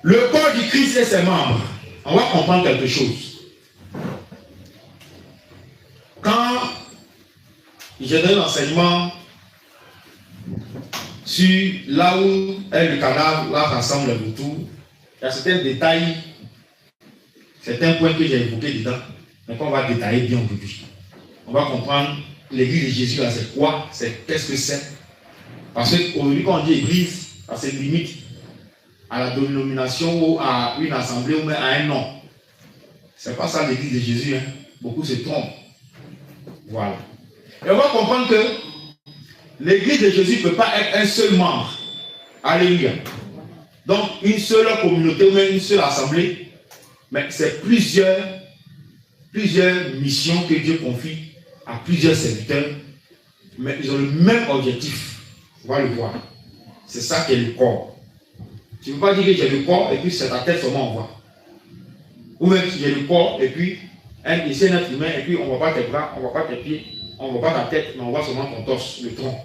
Le corps du Christ et ses membres. On va comprendre quelque chose. Quand j'ai donné l'enseignement sur là où est le cadavre, là rassemble les vautours, il y a certains détails, certains points que j'ai évoqués dedans, mais qu'on va détailler bien aujourd'hui. On va comprendre l'église de Jésus, là, c'est quoi, c'est qu'est-ce que c'est. Parce qu'aujourd'hui, quand on dit église, ça se limite à la dénomination ou à une assemblée ou même à un nom. C'est pas ça l'église de Jésus, hein. Beaucoup se trompent. Voilà. Et on va comprendre que l'église de Jésus ne peut pas être un seul membre. Alléluia. Donc, une seule communauté ou même une seule assemblée, mais c'est plusieurs missions que Dieu confie à plusieurs serviteurs, mais ils ont le même objectif. On va le voir. C'est ça qui est le corps. Tu ne peux pas dire que j'ai le corps et puis c'est ta tête seulement on voit. Ou même si j'ai le corps et puis c'est un être humain et puis on ne voit pas tes bras, on ne voit pas tes pieds, on ne voit pas ta tête, mais on voit seulement ton torse, le tronc.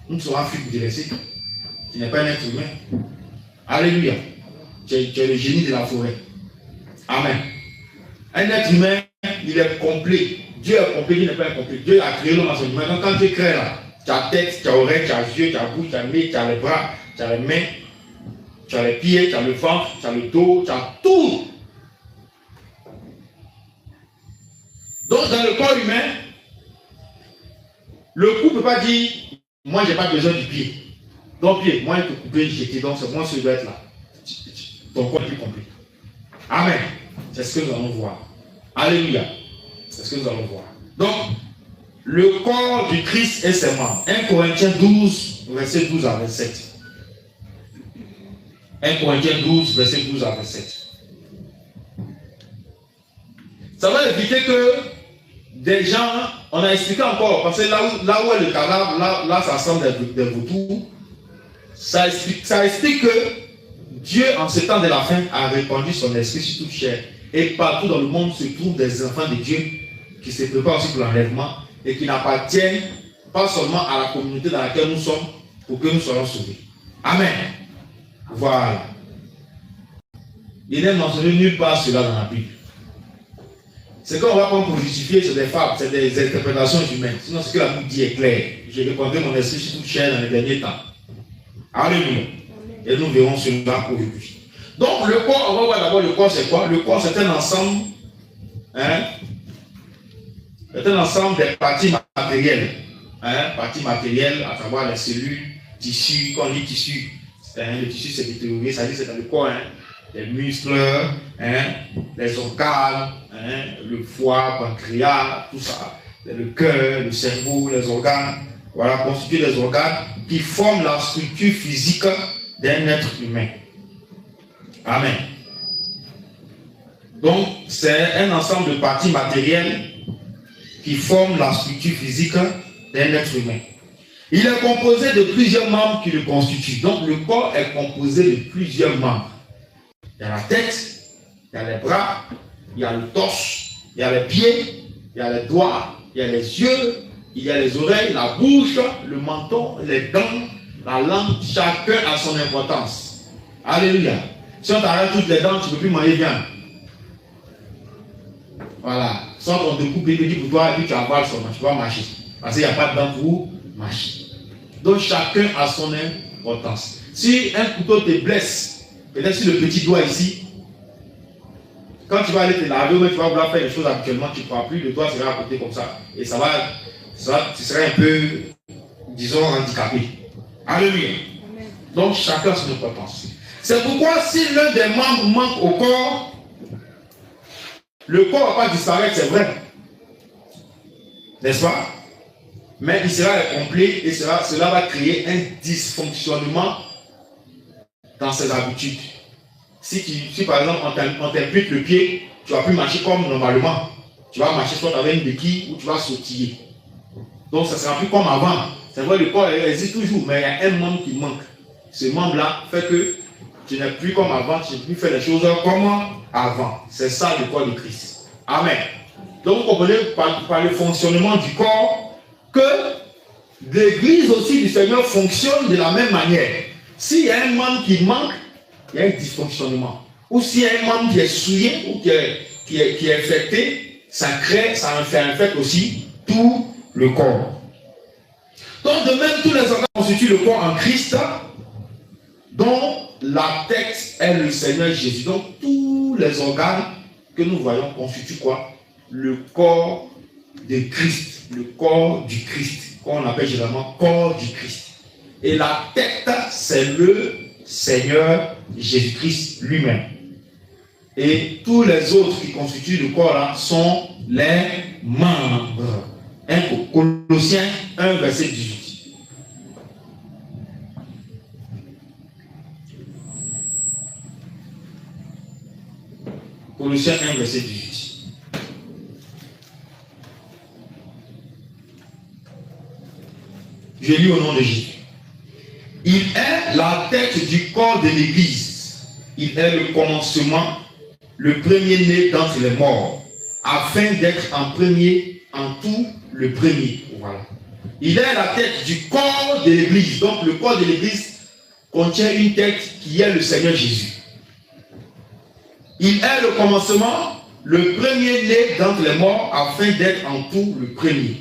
Nous serons flics dressés. Tu n'es pas un être humain. Alléluia. Tu es le génie de la forêt. Amen. Un être humain, il est complet. Dieu est complet, il n'est pas incomplet. Dieu a créé l'homme à son humain. Donc quand Dieu crée là, tu as tête, tu as oreille, tu as yeux, tu as bouche, tu as nez, tu as les bras, tu as les mains, tu as les pieds, tu as le ventre, tu as le dos, tu as tout. Donc dans le corps humain, le cou ne peut pas dire, moi je n'ai pas besoin du pied. Donc pied, moi il te couper, jeter, donc c'est moi qui dois être là. Ton corps est plus complet. Amen. C'est ce que nous allons voir. Alléluia. C'est ce que nous allons voir. Donc, le corps du Christ et ses membres. 1 Corinthiens 12, verset 12 à 27. 1 Corinthiens 12, verset 12 à 27. Ça va éviter que des gens, on a expliqué encore, parce que là où est le cadavre, là ça semble des vautours, ça explique que Dieu, en ce temps de la fin, a répandu son esprit sur toute chair. Et partout dans le monde se trouvent des enfants de Dieu qui se préparent aussi pour l'enlèvement et qui n'appartiennent pas seulement à la communauté dans laquelle nous sommes pour que nous soyons sauvés. Amen. Voilà. Il n'est mentionné nulle part cela dans la Bible. Ce qu'on va prendre pour justifier, c'est des fables, c'est des interprétations humaines. Sinon, ce que la Bible dit est clair. J'ai répandu mon esprit sur toute chair dans les derniers temps. Alléluia. Et nous verrons cela aujourd'hui. Donc, le corps, on va voir d'abord le corps, c'est quoi? Le corps, c'est un ensemble, c'est un ensemble des parties matérielles. Parties matérielles, à savoir les cellules, tissus. Quand on dit tissu, le tissu c'est détérioré, ça dit c'est dans le corps. Les muscles, les organes, le foie, le pancréas, tout ça. Le cœur, le cerveau, les organes. Voilà, constituent des organes qui forment la structure physique d'un être humain. Amen. Donc, c'est un ensemble de parties matérielles qui forment la structure physique d'un être humain. Il est composé de plusieurs membres qui le constituent. Donc, le corps est composé de plusieurs membres. Il y a la tête, il y a les bras, il y a le torse, il y a les pieds, il y a les doigts, il y a les yeux, il y a les oreilles, la bouche, le menton, les dents, la langue. Chacun a son importance. Alléluia. Si on t'arrête toutes les dents, tu ne peux plus manger bien. Voilà. Soit on te coupe les petits pour toi et puis tu avales seulement, tu vas marcher. Parce qu'il n'y a pas de dents pour marcher. Donc chacun a son importance. Si un couteau te blesse, peut-être sur le petit doigt ici, quand tu vas aller te laver ou tu vas vouloir faire les choses habituellement, tu ne pourras plus, le doigt sera à côté comme ça. Et tu seras un peu, disons, handicapé. Alléluia. Donc chacun a son importance. C'est pourquoi si l'un des membres manque au corps, le corps ne va pas disparaître, c'est vrai. N'est-ce pas? Mais il sera incomplet et cela va créer un dysfonctionnement dans ses habitudes. Si par exemple on t'implique le pied, tu ne vas plus marcher comme normalement. Tu vas marcher soit avec une béquille ou tu vas sautiller. Donc ça ne sera plus comme avant. C'est vrai, le corps existe toujours, mais il y a un membre qui manque. Ce membre-là fait que tu n'es plus comme avant, tu ne peux plus faire les choses comme avant. C'est ça le corps de Christ. Amen. Donc vous comprenez par le fonctionnement du corps que l'église aussi du Seigneur fonctionne de la même manière. S'il y a un membre qui manque, il y a un dysfonctionnement. Ou s'il y a un membre qui est souillé ou qui est infecté, ça infecte aussi tout le corps. Donc de même, tous les organes constituent le corps en Christ, dont la tête est le Seigneur Jésus. Donc tous les organes que nous voyons constituent quoi? Le corps de Christ, le corps du Christ, qu'on appelle généralement corps du Christ. Et la tête, c'est le Seigneur Jésus-Christ lui-même. Et tous les autres qui constituent le corps là sont les membres. Colossiens 1, verset 18. Colossiens 1, verset 18. Je lis au nom de Jésus. Il est la tête du corps de l'Église. Il est le commencement, le premier-né d'entre les morts, afin d'être en premier, en tout, le premier. Voilà. Il est la tête du corps de l'Église. Donc le corps de l'Église contient une tête qui est le Seigneur Jésus. Il est le commencement, le premier-né d'entre les morts, afin d'être en tout le premier.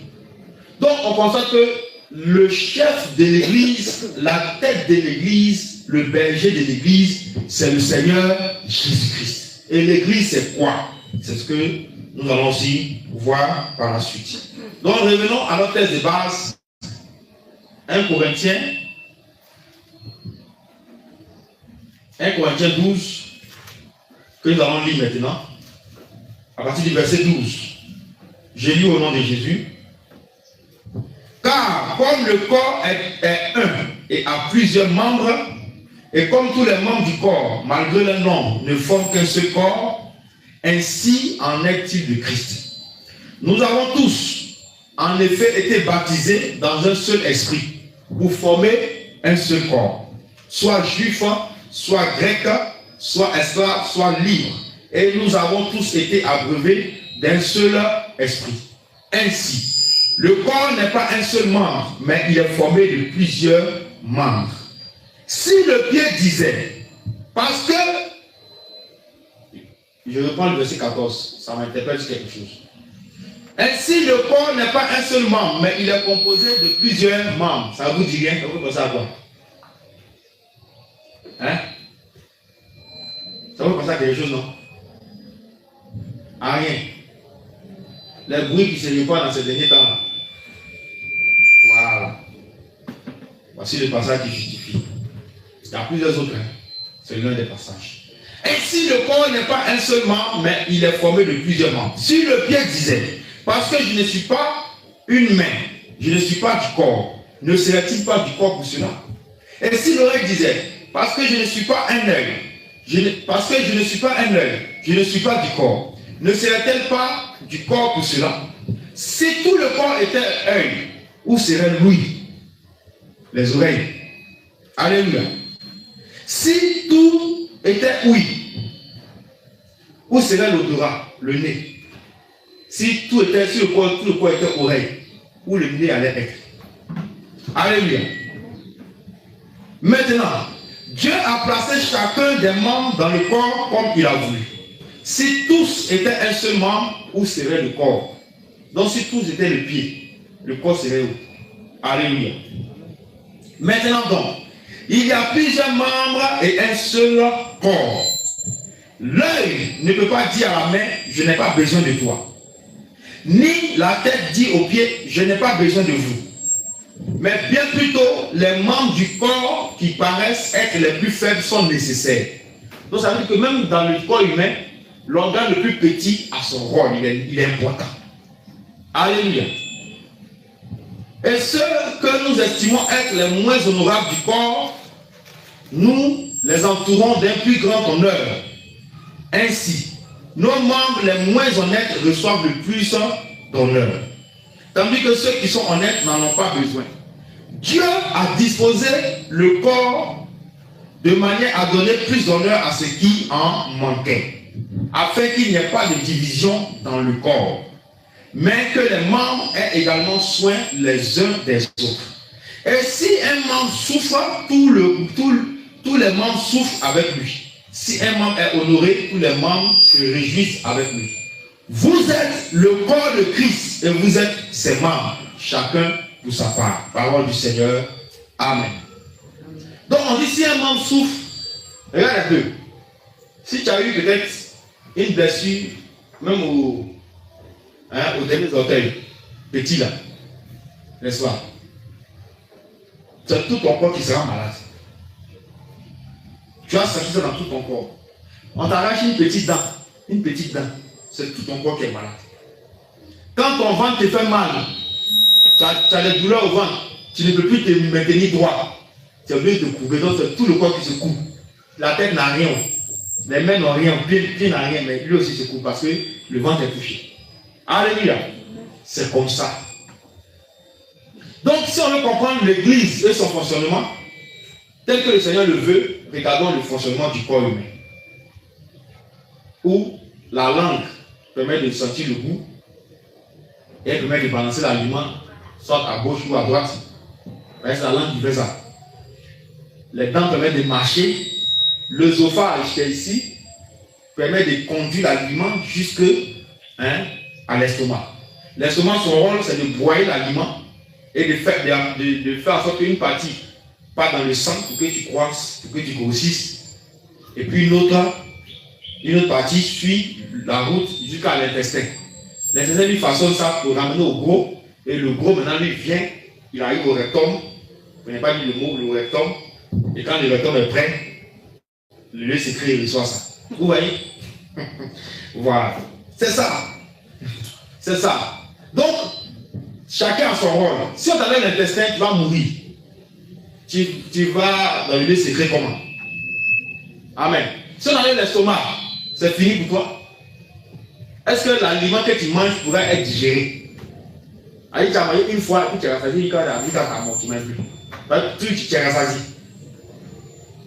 Donc on constate que le chef de l'église, la tête de l'église, le berger de l'église, c'est le Seigneur Jésus-Christ. Et l'église, c'est quoi? C'est ce que nous allons aussi voir par la suite. Donc revenons à notre texte de base. 1 Corinthiens 12, que nous allons lire maintenant, à partir du verset 12. Je lis au nom de Jésus. Car comme le corps est un et a plusieurs membres, et comme tous les membres du corps, malgré leur nombre, ne forment qu'un seul corps, ainsi en est-il de Christ. Nous avons tous, en effet, été baptisés dans un seul esprit, pour former un seul corps, soit juif, soit grec, soit esclave, soit libre. Et nous avons tous été abreuvés d'un seul esprit. Ainsi, le corps n'est pas un seul membre, mais il est formé de plusieurs membres. Si le pied disait, parce que, je reprends le verset 14, ça m'interpelle sur quelque chose. Ainsi, le corps n'est pas un seul membre, mais il est composé de plusieurs membres. Ça vous dit rien? Ça vous pense à quoi? Hein? Ça vous pense à quelque chose, non? À rien. Les bruits qui se répandent dans ces derniers temps-là. Voilà. Voici le passage qui justifie. Il y a plusieurs autres. Hein. C'est l'un des passages. Ainsi, le corps n'est pas un seul membre, mais il est formé de plusieurs membres. Si le pied disait, parce que je ne suis pas une main, je ne suis pas du corps, ne serait-il pas du corps pour cela? Et si l'oreille disait, parce que je ne suis pas un œil, parce que je ne suis pas un œil, je ne suis pas du corps, ne serait-elle pas du corps pour cela? Si tout le corps était œil, où serait l'ouïe? Les oreilles. Alléluia. Si tout était ouïe, où serait l'odorat? Le nez. Si tout était sur le corps, tout le corps était oreille, où le nez allait être? Alléluia. Maintenant, Dieu a placé chacun des membres dans le corps comme il a voulu. Si tous étaient un seul membre, où serait le corps? Donc si tous étaient le pied, le corps serait où? Alléluia. Maintenant donc, il y a plusieurs membres et un seul corps. L'œil ne peut pas dire à la main, je n'ai pas besoin de toi. Ni la tête dit au pied, je n'ai pas besoin de vous. Mais bien plutôt, les membres du corps qui paraissent être les plus faibles sont nécessaires. Donc ça veut dire que même dans le corps humain, l'organe le plus petit a son rôle, il est important. Alléluia. Et ceux que nous estimons être les moins honorables du corps, nous les entourons d'un plus grand honneur. Ainsi, nos membres les moins honnêtes reçoivent le plus d'honneur, tandis que ceux qui sont honnêtes n'en ont pas besoin. Dieu a disposé le corps de manière à donner plus d'honneur à ceux qui en manquaient, afin qu'il n'y ait pas de division dans le corps, mais que les membres aient également soin les uns des autres. Et si un membre souffre, tous les membres souffrent avec lui. Si un membre est honoré, tous les membres se réjouissent avec lui. Vous êtes le corps de Christ et vous êtes ses membres, chacun pour sa part. Parole du Seigneur. Amen. Donc on dit si un membre souffre, regarde un peu. Si tu as eu peut-être une blessure, même au dernier orteil, petit là, n'est-ce pas? C'est tout ton corps qui sera malade. Tu as senti ça dans tout ton corps. On t'arrache une petite dent, c'est tout ton corps qui est malade. Quand ton ventre te fait mal, tu as des douleurs au ventre, tu ne peux plus te maintenir droit. Tu es obligé de te couvrir, donc c'est tout le corps qui se couvre. La tête n'a rien, les mains n'ont rien, le pied n'a rien, mais lui aussi se couvre parce que le ventre est touché. Alléluia. C'est comme ça. Donc si on veut comprendre l'église et son fonctionnement, tel que le Seigneur le veut, regardons le fonctionnement du corps humain. Où la langue permet de sentir le goût et elle permet de balancer l'aliment soit à gauche ou à droite. C'est la langue qui fait ça. Les dents permettent de marcher. L'œsophage qui est ici permet de conduire l'aliment jusque à l'estomac. L'estomac, son rôle, c'est de broyer l'aliment et de faire en sorte qu'une partie part dans le sang pour que tu croisses, pour que tu grossisses. Et puis une autre partie suit la route jusqu'à l'intestin. L'intestin lui façonne ça pour ramener au gros. Et le gros maintenant lui vient, il arrive au rectum. Je n'ai pas dit le mot, le rectum. Et quand le rectum est prêt, le lait sécré reçoit ça. Vous voyez? Voilà. C'est ça. C'est ça. Donc, chacun a son rôle. Si on t'enlève l'intestin, tu vas mourir. Tu vas dans le lieu secret comment? Amen. Si on enlève l'estomac, c'est fini pour toi. Est-ce que l'aliment que tu manges pourrait être digéré? Allez, tu as mangé une fois, puis tu as rassasié, quand tu as mort, tu ne manges plus. Tu as rassasié.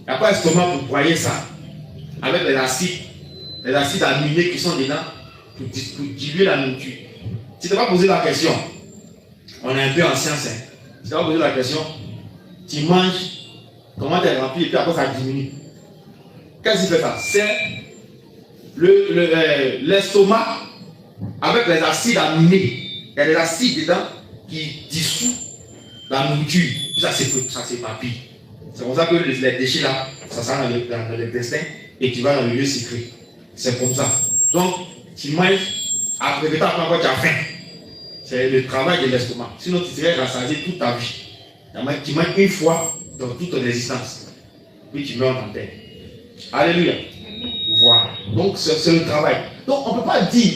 Il n'y a pas l'estomac pour broyer ça. Avec les acides aminés qui sont dedans, pour diluer la nourriture. Si tu n'as pas posé la question, on est un peu en science. Si tu n'as pas posé la question, tu manges, comment tu es rempli, et puis après ça diminue. Qu'est-ce qui fait ça? C'est l'estomac avec les acides aminés. Il y a des acides dedans qui dissouent la nourriture. Ça s'épapille. C'est pour ça que les déchets là, ça sert dans l'intestin et tu vas dans le lieu secret. C'est comme ça. Donc, tu manges, après que tu as faim. C'est le travail de l'estomac. Sinon, tu serais rassasié toute ta vie. Tu manges une fois dans toute ton existence. Puis tu meurs en terre. Alléluia. Voilà. Donc, c'est le travail. Donc, on ne peut pas dire.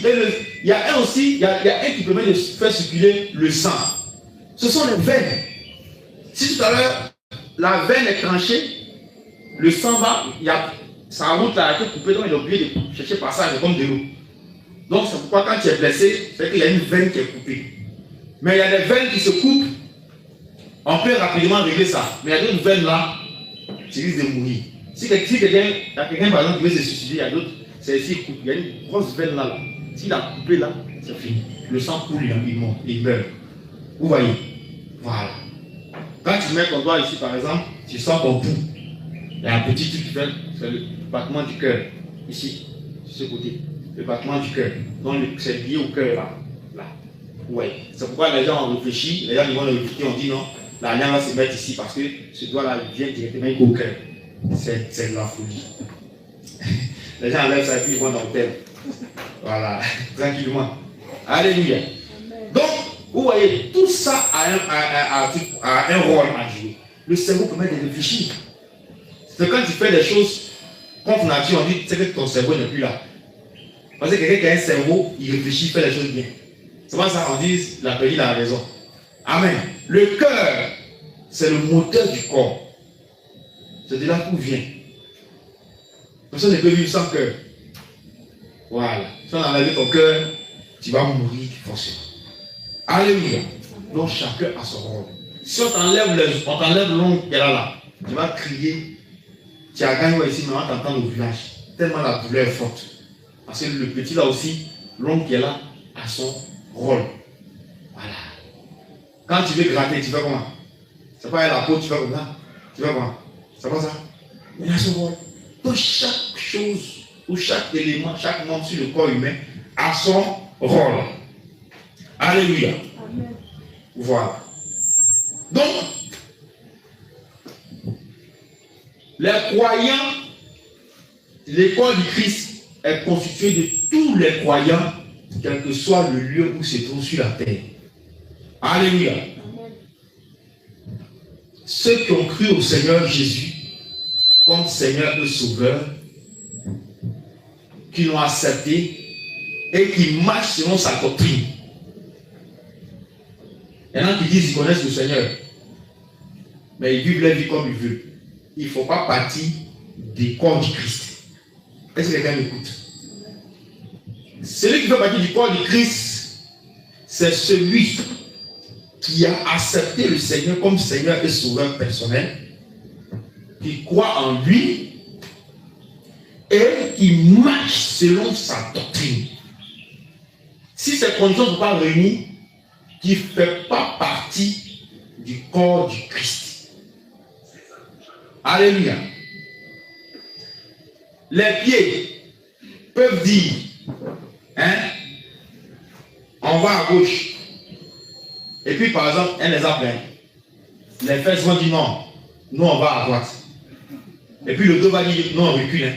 Il y a un aussi, il y a un qui permet de faire circuler le sang. Ce sont les veines. Si tout à l'heure, la veine est tranchée, le sang va, sa route là a été coupée, donc il a oublié de chercher passage comme de l'eau. Donc, c'est pourquoi quand tu es blessé, c'est qu'il y a une veine qui est coupée. Mais il y a des veines qui se coupent. On peut rapidement régler ça. Mais il y a d'autres veines là, qui risquent de mourir. Si quelqu'un, par exemple, qui veut se suicider, il y a d'autres, c'est ici, il y a une grosse veine là. S'il a coupé là, c'est fini. Le sang coule, il meurt. Vous voyez? Voilà. Quand tu mets ton doigt ici, par exemple, tu sens ton pouls. Il y a un petit truc qui fait, c'est le battement du cœur. Ici, sur ce côté. Le battement du cœur. Donc, c'est lié au cœur là. Ouais. C'est pourquoi les gens ont réfléchi, les gens ils vont le réfléchir, on dit non, la lien va se mettre ici parce que ce doigt-là vient directement au cœur. C'est de la folie. Les gens enlèvent ça et puis ils vont dans le thème. Voilà, tranquillement. Alléluia. Donc, vous voyez, tout ça a un rôle à jouer. Le cerveau permet de réfléchir. C'est quand tu fais des choses contre nature, on dit que ton cerveau n'est plus là. Parce que quelqu'un qui a un cerveau, il réfléchit, il fait les choses bien. C'est pas ça qu'on dit, la pays a raison. Amen. Le cœur, c'est le moteur du corps. C'est de là où vient. Personne ne peut vivre sans cœur. Voilà. Si on enlève ton cœur, tu vas mourir forcément. Alléluia. Donc chacun a son rôle. Si on t'enlève l'ongle qui est là, tu vas crier. Tu as gagné ici, mais on t'entend au village. Tellement la douleur est forte. Parce que le petit là aussi, l'ongle qui est là, a son rôle. Voilà. Quand tu veux gratter, tu fais comment? C'est pas la peau, tu fais comme ça. Tu fais comment? C'est pas ça? Il a son rôle. Donc chaque chose, ou chaque élément, chaque membre sur le corps humain a son rôle. Alléluia. Amen. Voilà. Donc, les croyants, le corps du Christ est constitué de tous les croyants, quel que soit le lieu où se trouve sur la terre. Alléluia. Amen. Ceux qui ont cru au Seigneur Jésus comme Seigneur et Sauveur, qui l'ont accepté et qui marchent selon sa doctrine. Il y en a qui disent qu'ils connaissent le Seigneur, mais ils vivent leur vie comme ils veulent. Il ne faut pas partir du corps du Christ. Est-ce que quelqu'un m'écoute? Celui qui fait partie du corps du Christ, c'est celui qui a accepté le Seigneur comme Seigneur et Sauveur personnel, qui croit en lui et qui marche selon sa doctrine. Si ces conditions ne sont pas réunies, qui ne fait pas partie du corps du Christ. Alléluia. Les pieds peuvent dire, on va à gauche. Et puis par exemple, un exemple, les fesses vont dire non, nous on va à droite. Et puis le dos va dire non, on recule.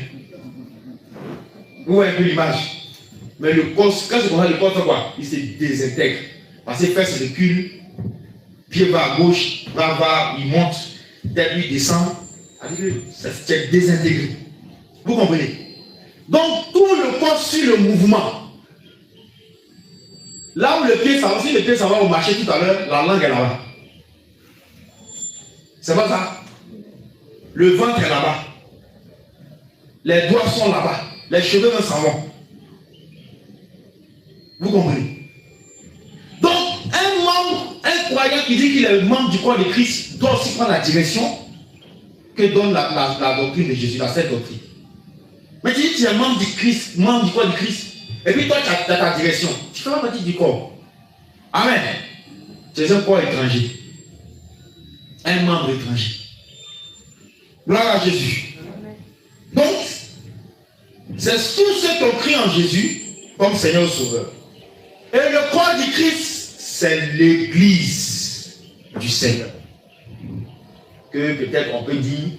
Vous voyez un peu l'image. Mais le corps, quand c'est comme ça, le corps fait quoi? Il se désintègre. Parce que les fesses reculent, pied va à gauche, bras va, il monte, tête lui descend. Ça s'est désintégré. Vous comprenez? Donc tout le corps suit le mouvement. Là où le pied s'en va, si le pied s'en va au marché tout à l'heure, la langue est là-bas. C'est pas ça? Le ventre est là-bas. Les doigts sont là-bas. Les cheveux s'en vont. Vous comprenez? Donc, un membre, un croyant qui dit qu'il est membre du corps de Christ doit aussi prendre la direction que donne la doctrine de Jésus, la sainte doctrine. Mais tu dis que tu es membre du Christ, membre du corps de Christ, et puis toi tu as ta direction. Tu fais pas partie du corps. Amen. Tu es un corps étranger. Un membre étranger. Gloire à Jésus. Donc, c'est tous ceux qui ont cru en Jésus comme Seigneur Sauveur. Et le corps du Christ, c'est l'église du Seigneur. Que peut-être on peut dire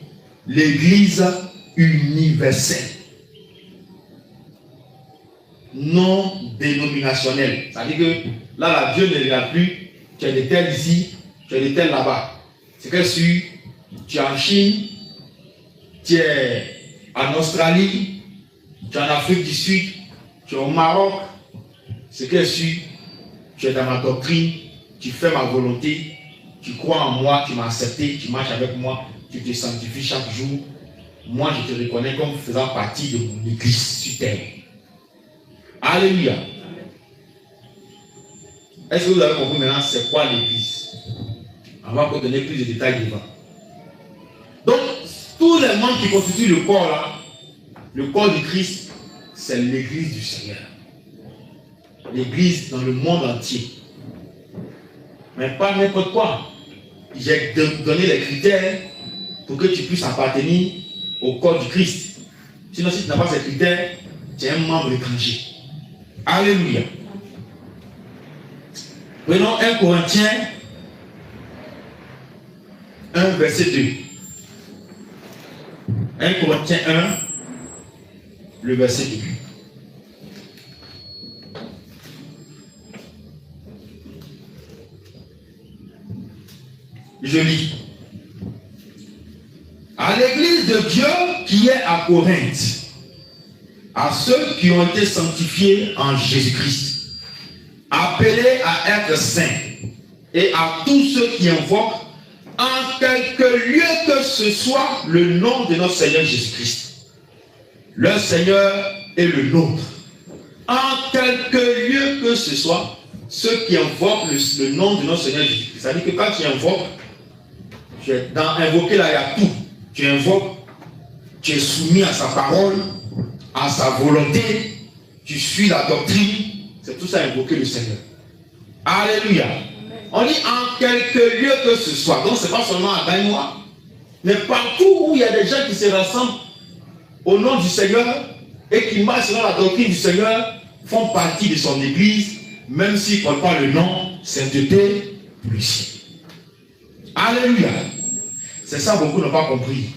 l'église universelle. Non dénominationnelle. C'est-à-dire que là, Dieu ne regarde plus, tu es de tel ici, tu es de tel là-bas. C'est que si tu es en Chine, tu es en Australie, tu es en Afrique du Sud, tu es au Maroc, c'est que si tu es dans ma doctrine, tu fais ma volonté, tu crois en moi, tu m'as accepté, tu marches avec moi, tu te sanctifies chaque jour, moi je te reconnais comme faisant partie de mon église sur terre. Alléluia. Est-ce que vous avez compris maintenant c'est quoi l'église? On va vous donner plus de détails devant. Donc, tous les membres qui constituent le corps là, le corps du Christ, c'est l'église du Seigneur. L'église dans le monde entier. Mais pas n'importe quoi. J'ai donné les critères pour que tu puisses appartenir au corps du Christ. Sinon, si tu n'as pas ces critères, tu es un membre étranger. Alléluia. Prenons 1 Corinthiens 1, verset 2. 1 Corinthiens 1, le verset 2. Je lis. À l'église de Dieu qui est à Corinthe, à ceux qui ont été sanctifiés en Jésus-Christ, appelés à être saints, et à tous ceux qui invoquent en quelque lieu que ce soit le nom de notre Seigneur Jésus-Christ. Le Seigneur est le nôtre. En quelque lieu que ce soit, ceux qui invoquent le nom de notre Seigneur Jésus-Christ. C'est-à-dire que quand tu invoques, dans invoquer là, il y a tout. Tu invoques, tu es soumis à sa parole, à sa volonté, tu suis la doctrine. C'est tout ça invoquer le Seigneur. Alléluia. On dit en quelque lieu que ce soit. Donc ce n'est pas seulement à Dainois. Mais partout où il y a des gens qui se rassemblent au nom du Seigneur et qui marchent selon la doctrine du Seigneur, font partie de son église, même s'ils ne portent pas le nom sainteté plus. Alléluia. C'est ça, beaucoup n'ont pas compris.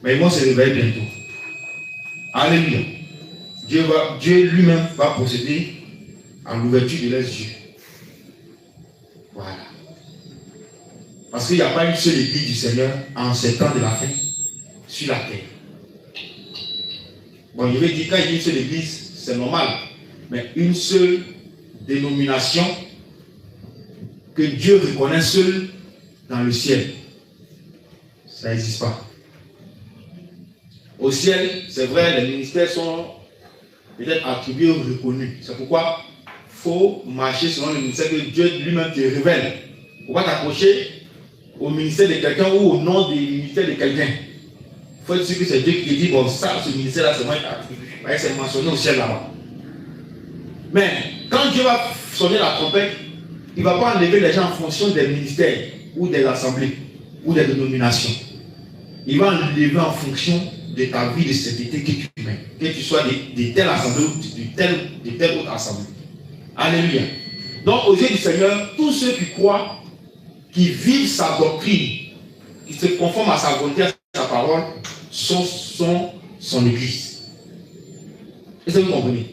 Mais ils vont se réveiller bientôt. Alléluia. Dieu lui-même va procéder à l'ouverture de leurs yeux. Voilà. Parce qu'il n'y a pas une seule église du Seigneur en ces temps de la fin sur la terre. Bon, je vais dire, quand il y a une seule église, c'est normal. Mais une seule dénomination que Dieu reconnaît seul dans le ciel, ça n'existe pas. Au ciel, c'est vrai, les ministères sont peut-être attribués ou reconnus. C'est pourquoi il faut marcher selon le ministère que Dieu lui-même te révèle. Il ne faut pas t'accrocher au ministère de quelqu'un ou au nom du ministère de quelqu'un. Il faut être sûr que c'est Dieu qui te dit, bon, ça, ce ministère-là, c'est moi qui attribue. C'est mentionné au ciel là-bas. Mais quand Dieu va sonner la trompette, il ne va pas enlever les gens en fonction des ministères ou des assemblées ou des dénominations. Il va enlever en fonction de ta vie de sainteté que tu mets. Que tu sois de telle assemblée ou de telle autre assemblée. Alléluia. Donc, aux yeux du Seigneur, tous ceux qui croient, qui vivent sa doctrine, qui se conforment à sa volonté, à sa parole, sont son église. Est-ce que vous comprenez?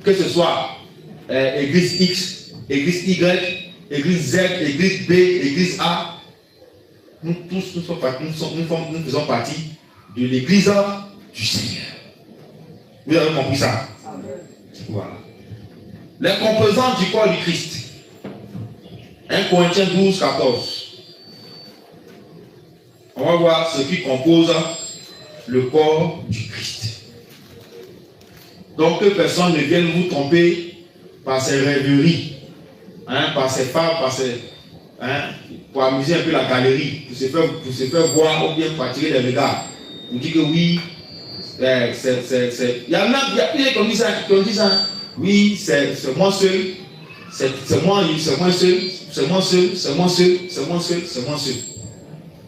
Que ce soit église X, église Y, église Z, église B, église A, nous tous nous faisons partie de l'église du Seigneur. Vous avez compris ça? Voilà. Les composantes du corps du Christ. 1 Corinthiens 12, 14. On va voir ce qui compose le corps du Christ. Donc que personne ne vienne vous tromper par ses rêveries, par ses fables, pour amuser un peu la galerie, pour se faire voir ou bien pour attirer les regards. On dit que oui, il y en a qui ont dit ça, oui, c'est moi seul, c'est moi seul, c'est moi seul.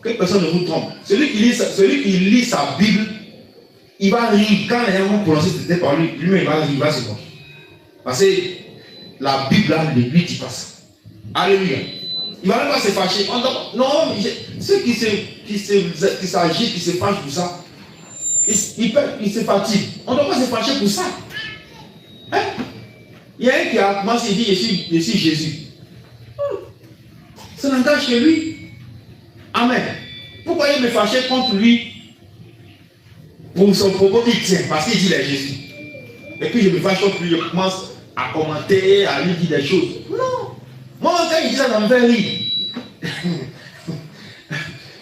Que personne ne vous trompe. Celui qui lit sa Bible, il va rire. Quand les gens vont prononcer cette parole, lui-même il va se voir. Parce que la Bible là, lui dit pas ça. Alléluia. Il ne va même pas se fâcher. Non, ceux qui s'agitent, qui se fâchent pour ça, ils se fatiguent. On ne doit pas se fâcher pour ça. Hein? Il y a un qui a commencé à dire je suis Jésus. Ça n'engage que lui. Amen. Pourquoi il me fâchait contre lui? Pour son propos, il tient, parce qu'il dit il est Jésus. Et puis je me fâche contre lui, je commence à commenter, à lui dire des choses. Non. Moi, quand il dit ça, ça me fait rire.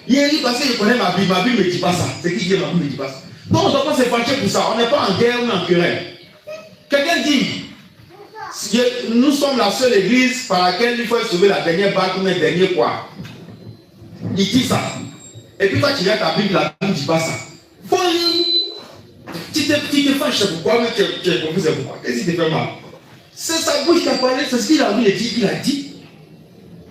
Il rit parce que je connais ma Bible ne me dit pas ça. C'est qui dit ma Bible ne me dit pas ça. Donc on ne doit pas se fâcher pour ça. On n'est pas en guerre ou en querelle. Quelqu'un dit, nous sommes la seule église par laquelle il faut sauver la dernière barque ou le dernier quoi. Il dit ça. Et puis toi tu regardes ta Bible, la Bible ne dit pas ça. Faut lire. Tu te fâches, c'est pourquoi, mais tu es confus, c'est pourquoi. Qu'est-ce qui te fait mal? C'est sa bouche qui a parlé, c'est ce qu'il a dit, il a dit.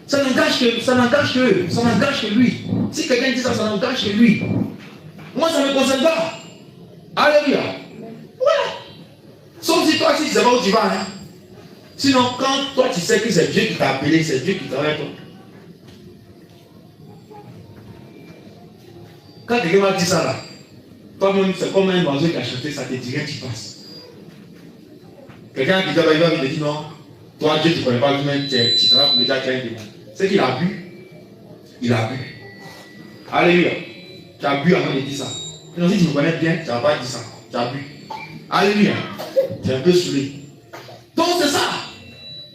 Ça n'engage que lui. Si quelqu'un dit ça, ça n'engage que lui. Moi, ça ne me concerne pas. Alléluia. Voilà. Sauf si toi, si tu ne sais pas où tu vas. Hein. Sinon, quand toi, tu sais que c'est Dieu qui t'a appelé, c'est Dieu qui travaille avec toi. Quand quelqu'un m'a dit ça là, toi-même, c'est comme un oiseau qui a chanté, ça te dirait, tu passes. Quelqu'un qui te dit non, toi, Dieu, tu ne connais pas lui-même, tu travailles pour déjà créer un démon. C'est qu'il a bu. Il a bu. Alléluia. Tu as bu avant de dire ça. Sinon, si tu me connais bien, tu n'as pas dit ça. Tu as bu. Alléluia. Tu es un peu saoulé. Donc, c'est ça.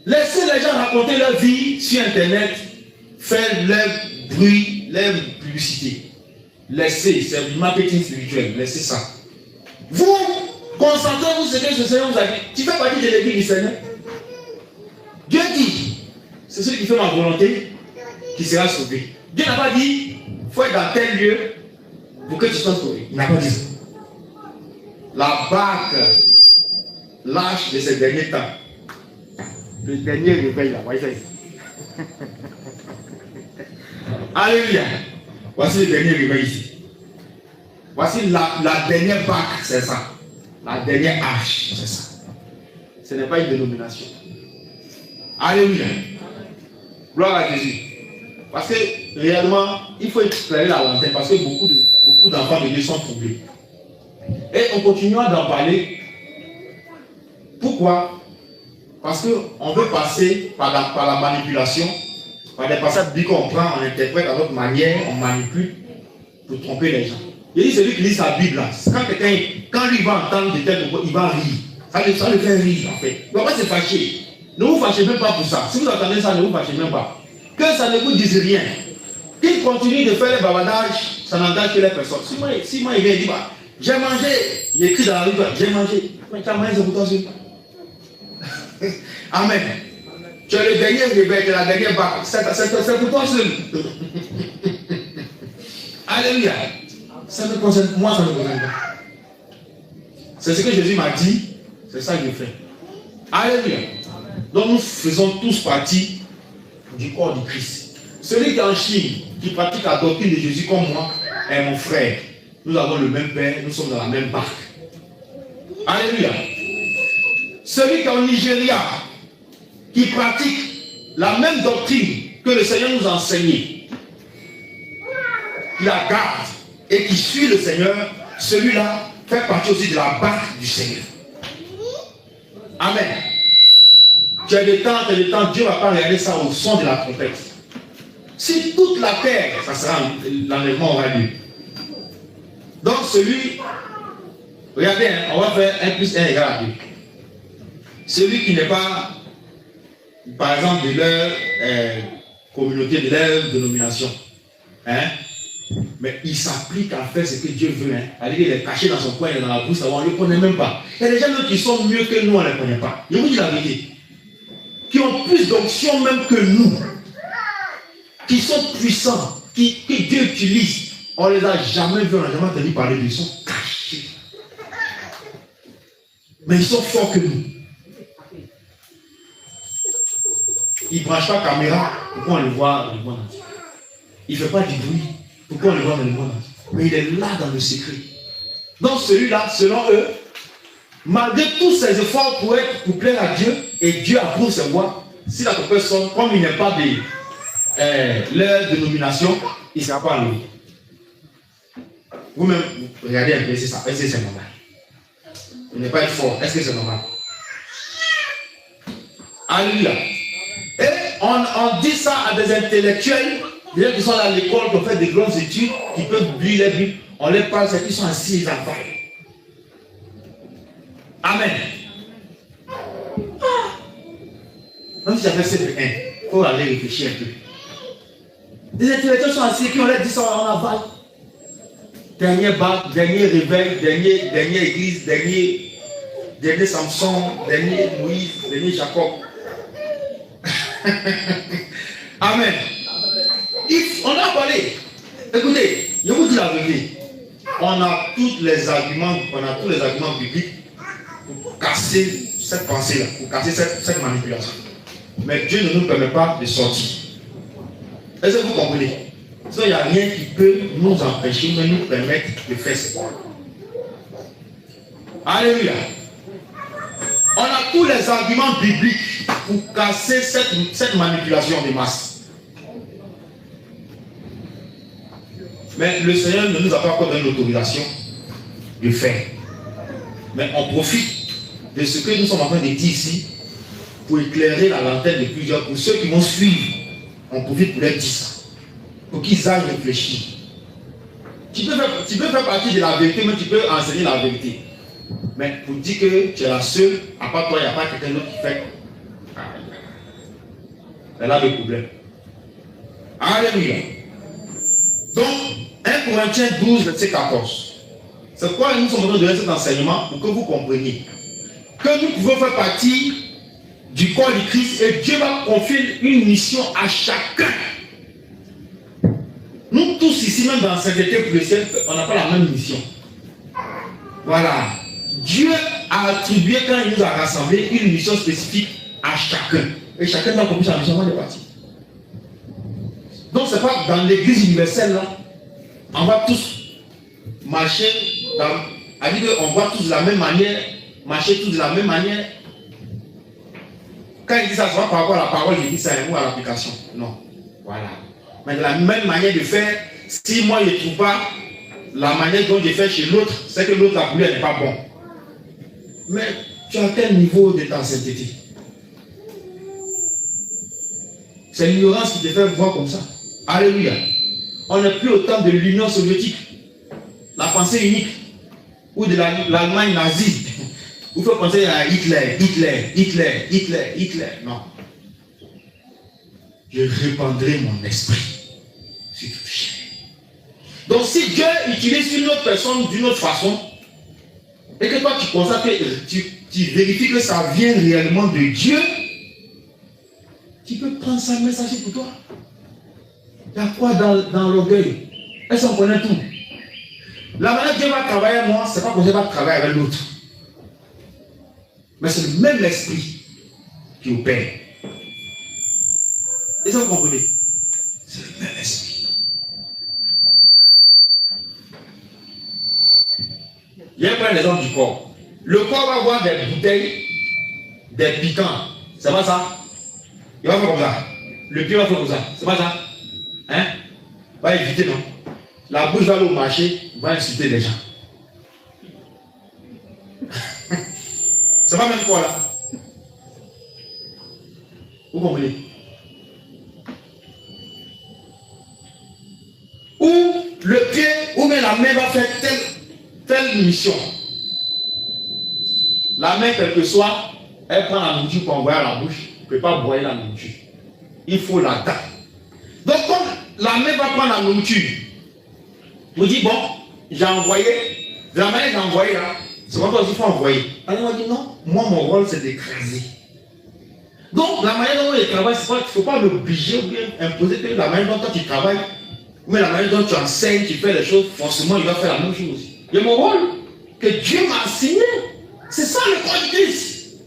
Laissez les gens raconter leur vie sur Internet, faire leur bruit, leur publicité. Laissez, c'est du marketing spirituel. Laissez ça. Vous, concentrez-vous sur ce que le Seigneur vous a dit. Tu fais partie de l'église du Seigneur. Dieu dit, c'est celui qui fait ma volonté qui sera sauvé. Dieu n'a pas dit, il faut être dans tel lieu pour que tu sois sauvé. Il n'a pas dit ça. La barque lâche de ces derniers temps. Le dernier réveil là, voyez ça. Alléluia. Voici le dernier réveil ici. Voici la dernière bague, c'est ça. La dernière hache, c'est ça. Ce n'est pas une dénomination. Alléluia. Gloire à Jésus. Parce que réellement, il faut éclairer la lanterne parce que beaucoup d'enfants de Dieu sont troublés. Et on continuera d'en parler. Pourquoi? Parce qu'on veut passer par la manipulation, par des passages bibliques qu'on prend, on interprète à notre manière, on manipule pour tromper les gens. Il dit celui qui lit sa Bible, là, quand lui va entendre de tels mots, il va rire. Ça le fait rire en fait. Il ne va pas se fâcher. Ne vous fâchez même pas pour ça. Si vous entendez ça, ne vous fâchez même pas. Que ça ne vous dise rien. Qu'il continue de faire les bavardages, ça n'engage que les personnes. Si moi il vient et dit, bah, j'ai mangé, il écrit dans la Bible, j'ai mangé. Mais tu as mangé, c'est pour toi seul. Amen. Tu es le dernier réveil, la dernière barre. C'est pour toi seul. Alléluia. Ça me concerne, moi ça ne me concerne pas. C'est ce que Jésus m'a dit, c'est ça que je fais. Alléluia. Donc nous faisons tous partie du corps du Christ. Celui qui est en Chine, qui pratique la doctrine de Jésus comme moi, est mon frère. Nous avons le même père, nous sommes dans la même barque. Alléluia. Celui qui est en Nigeria, qui pratique la même doctrine que le Seigneur nous a enseignée, qui la garde et qui suit le Seigneur, celui-là fait partie aussi de la barque du Seigneur. Amen. Tu as des temps, Dieu ne va pas regarder ça au son de la trompette. Si toute la terre, ça sera l'enlèvement aura lieu. Donc celui, regardez, on va faire 1 plus 1 égale à 2. Celui qui n'est pas, par exemple, de leur communauté, de leur dénomination, hein, mais il s'applique à faire ce que Dieu veut. Hein. Il est caché dans son coin, il est dans la bouche, on ne le connaît même pas. Il y a des gens qui sont mieux que nous, on ne les connaît pas. Je vous dis la vérité. Qui ont plus d'onction même que nous. Qui sont puissants, que Dieu utilise. On ne les a jamais vus, on n'a jamais entendu parler d'eux. Ils sont cachés. Mais ils sont forts que nous. Il ne branche pas la caméra, pourquoi on le voit dans le monde entier? Il ne fait pas du bruit, pourquoi on le voit dans le monde entier? Mais il est là dans le secret. Donc celui-là, selon eux, malgré tous ses efforts pour plaire à Dieu, et Dieu approuve ses voix, si la personne, comme il n'est pas de leur dénomination, il ne sera pas loué. Vous-même, regardez un peu, c'est ça. Est-ce que c'est normal? Il n'est pas être fort. Est-ce que c'est normal? Alléluia. Et on dit ça à des intellectuels, des gens qui sont à l'école, qui ont fait des grandes études, qui peuvent lire les Bibles. On les parle, c'est qu'ils sont assis, ils en parlent. Amen. Même si j'avais CP1, il faut aller réfléchir un peu. Les intellectuels sont assis, puis on leur dit ça, on avale. Dernier bac, dernier réveil, dernière église, dernier Samson, dernier Moïse, dernier Jacob. Amen. On a parlé. Écoutez, je vous dis la vérité. On a tous les arguments bibliques pour casser cette pensée-là, pour casser cette manipulation. Mais Dieu ne nous permet pas de sortir. Est-ce que vous comprenez? Il n'y a rien qui peut nous empêcher, mais nous permettre de faire ça. Alléluia. On a tous les arguments bibliques pour casser cette manipulation de masse. Mais le Seigneur ne nous a pas encore donné l'autorisation de faire. Mais on profite de ce que nous sommes en train de dire ici pour éclairer la lanterne de plusieurs, pour ceux qui vont suivre. On profite pour leur dire ça. Pour qu'ils aillent réfléchir. Tu peux faire partie de la vérité, mais tu peux enseigner la vérité. Mais pour dire que tu es la seule, à part toi, il n'y a pas quelqu'un d'autre qui fait. C'est là le problème. Alléluia. Donc, 1 Corinthiens 12, verset 14. C'est pourquoi nous sommes en train de donner cet enseignement pour que vous compreniez que nous pouvons faire partie du corps du Christ et Dieu va confier une mission à chacun. Nous tous ici, même dans la sainteté pour le ciel, on n'a pas la même mission. Voilà. Dieu a attribué, quand il nous a rassemblés, une mission spécifique à chacun. Et chacun doit accomplir sa mission avant de partir. Donc, ce n'est pas dans l'église universelle, là, on va tous marcher on va tous de la même manière, marcher tous de la même manière. Quand il dit ça, c'est pas par rapport à la parole, il dit ça ou à l'application. Non. Voilà. Mais de la même manière de faire, si moi je ne trouve pas la manière dont je fais chez l'autre, c'est que l'autre, la couleur n'est pas bon. Mais tu as quel niveau de ta sainteté? C'est l'ignorance qui te fait voir comme ça. Alléluia. On n'est plus au temps de l'Union soviétique, la pensée unique, ou de l'Allemagne nazie. Vous faites penser à Hitler. Non. Je répandrai mon esprit sur toute chair. Donc si Dieu utilise une autre personne d'une autre façon, et que toi tu constates que tu vérifies que ça vient réellement de Dieu, tu peux prendre ça message pour toi. Il y a quoi dans l'orgueil? Est-ce qu'on connaît tout? La manière que Dieu va travailler avec moi, c'est pas que Dieu va travailler avec l'autre. Mais c'est le même esprit qui opère. Est-ce que vous comprenez? C'est le même esprit. Je vais prendre l'exemple du corps. Le corps va avoir des bouteilles, des piquants. C'est pas ça? Il va faire comme ça. Le pied va faire comme ça. C'est pas ça? Hein? Va éviter, non? La bouche va aller au marché, va insulter les gens. C'est pas même quoi là? Vous comprenez? Ou le pied, ou même la main va faire telle mission. La main, quel que soit, elle prend la nourriture pour envoyer à la bouche. Elle ne peut pas broyer la nourriture. Il faut la tape. Donc, quand la main va prendre la nourriture, vous dites, bon, j'ai envoyé, de la manière j'ai envoyé là, c'est pas toi qu'il faut envoyer. Alors, on va dire, non, moi, mon rôle, c'est d'écraser. Donc, la manière dont il travaille, il ne faut pas l'obliger ou bien imposer que la manière dont toi tu travailles, mais la manière dont tu enseignes, tu fais les choses, forcément, il va faire la même chose aussi. Il y a mon rôle que Dieu m'a assigné. C'est ça le corps du Christ.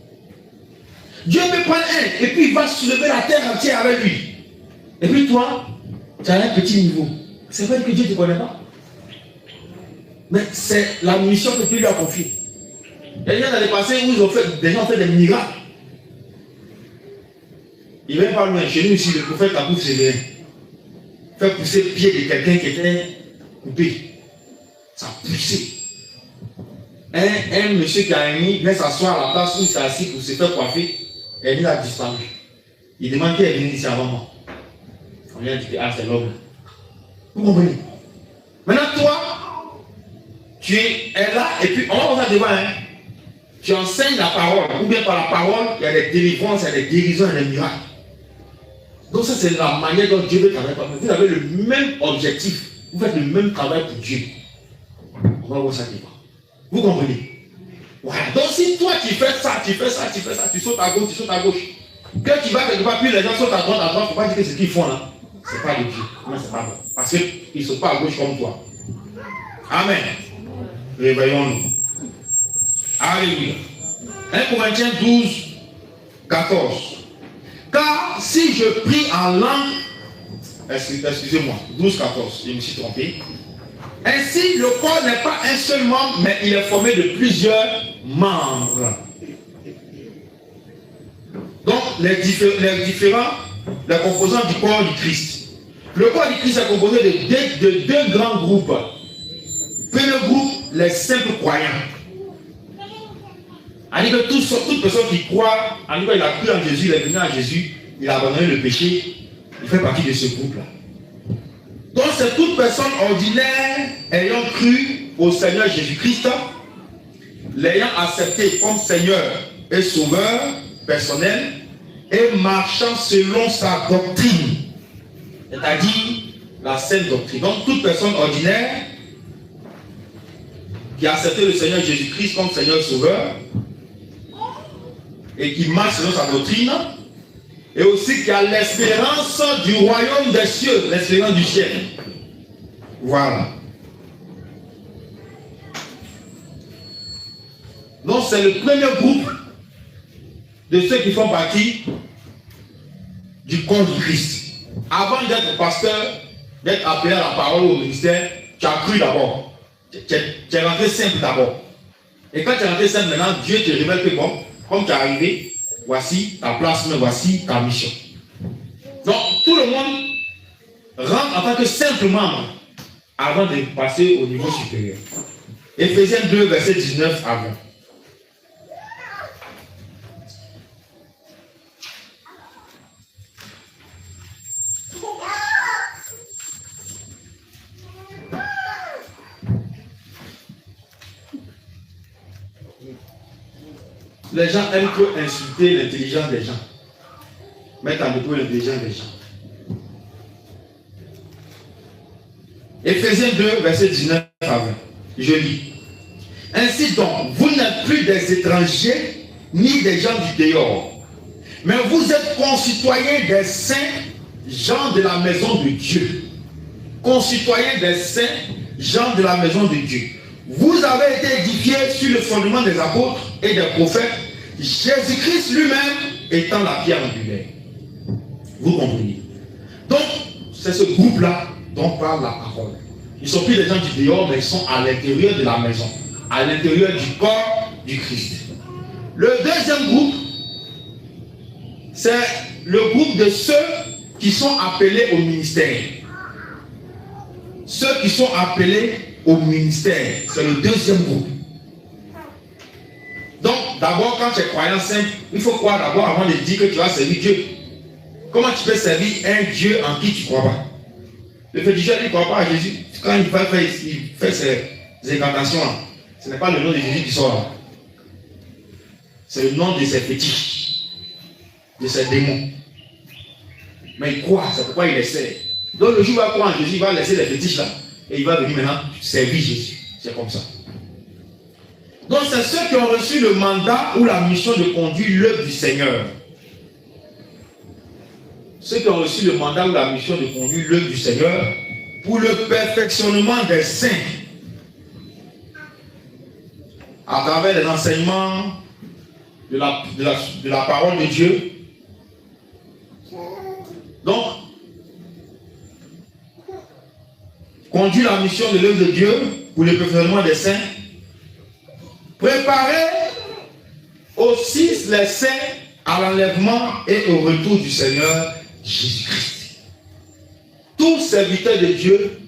Dieu peut prendre un, et puis il va soulever la terre entière avec lui. Et puis toi, tu as un petit niveau. C'est vrai que Dieu ne te connaît pas. Mais c'est la mission que Dieu lui a confiée. Il y a dans les passés où des gens ont fait des miracles. Il ne vient pas loin. Chez nous ici, le prophète Abouf Sévérin fait pousser le pied de quelqu'un qui était coupé. Ça a poussé. Un monsieur qui a émis vient s'asseoir à la place où il s'est assis pour se faire coiffer. Et il a disparu. Il demande qui est venu ici avant moi. On lui a dit que c'est l'homme. Vous comprenez? Maintenant, toi, tu es là et puis on va devant. Tu enseignes la parole. Ou bien par la parole, il y a des délivrances, il y a des guérisons, il y a des miracles. Donc ça, c'est la manière dont Dieu veut travailler. Vous avez le même objectif. Vous faites le même travail pour Dieu. On va voir ça devant. Vous comprenez? Voilà. Donc si toi tu fais ça, tu sautes à gauche, Quand tu vas quelque part, puis les gens sautent à droite, il ne faut pas dire que ce qu'ils font là, ce n'est pas de Dieu. Non, c'est pas bon. Parce qu'ils ne sautent pas à gauche comme toi. Amen. Réveillons-nous. Alléluia. 1 Corinthiens 12, 14. Car si je prie en langue, excusez-moi, 12, 14, je me suis trompé. Ainsi, le corps n'est pas un seul membre, mais il est formé de plusieurs membres. Donc, les composants du corps du Christ. Le corps du Christ est composé de deux grands groupes. Premier groupe, les simples croyants. C'est-à-dire que toute personne qui croit, en tout cas, il a cru en Jésus, il est venu à Jésus, il a abandonné le péché, il fait partie de ce groupe-là. Donc, c'est toute personne ordinaire ayant cru au Seigneur Jésus-Christ, l'ayant accepté comme Seigneur et Sauveur personnel et marchant selon sa doctrine, c'est-à-dire la sainte doctrine. Donc, toute personne ordinaire qui a accepté le Seigneur Jésus-Christ comme Seigneur et Sauveur et qui marche selon sa doctrine, et aussi qui a l'espérance du royaume des cieux, l'espérance du ciel. Voilà. Donc c'est le premier groupe de ceux qui font partie du corps du Christ. Avant d'être pasteur, d'être appelé à la parole au ministère, Tu as cru d'abord. Tu es rentré simple d'abord. Et quand tu es rentré simple, maintenant, Dieu te révèle que bon, comme tu es arrivé, voici ta place, mais voici ta mission. Donc, tout le monde rentre en tant que simple membre avant de passer au niveau supérieur. Éphésiens 2, verset 19 à 20. Les gens aiment trop insulter l'intelligence des gens. Mettre en dépôt l'intelligence des gens. Éphésiens 2, verset 19 à 20. Je lis. Ainsi donc, vous n'êtes plus des étrangers ni des gens du dehors, mais vous êtes concitoyens des saints gens de la maison de Dieu. Concitoyens des saints gens de la maison de Dieu. Vous avez été édifiés sur le fondement des apôtres et des prophètes, Jésus-Christ lui-même étant la pierre angulaire. Vous comprenez? Donc, c'est ce groupe-là dont parle la parole. Ils ne sont plus des gens du dehors, mais ils sont à l'intérieur de la maison, à l'intérieur du corps du Christ. Le deuxième groupe, c'est le groupe de ceux qui sont appelés au ministère. Ceux qui sont appelés au ministère, c'est le deuxième groupe. Donc, d'abord, quand tu es croyant simple, il faut croire d'abord avant de dire que tu vas servir Dieu. Comment tu peux servir un Dieu en qui tu ne crois pas? Le féticheur ne croit pas à Jésus. Quand il fait ses incantations, ce n'est pas le nom de Jésus qui sort là. C'est le nom de ses fétiches, de ses démons. Mais il croit, c'est pourquoi il essaie. Donc le jour où il va croire en Jésus, il va laisser les fétiches là. Et il va venir maintenant servir Jésus. C'est comme ça. Donc c'est ceux qui ont reçu le mandat ou la mission de conduire l'œuvre du Seigneur. Ceux qui ont reçu le mandat ou la mission de conduire l'œuvre du Seigneur pour le perfectionnement des saints à travers les enseignements de la parole de Dieu. Donc, conduire la mission de l'œuvre de Dieu pour le perfectionnement des saints, préparer aussi les saints à l'enlèvement et au retour du Seigneur Jésus-Christ. Tout serviteur de Dieu,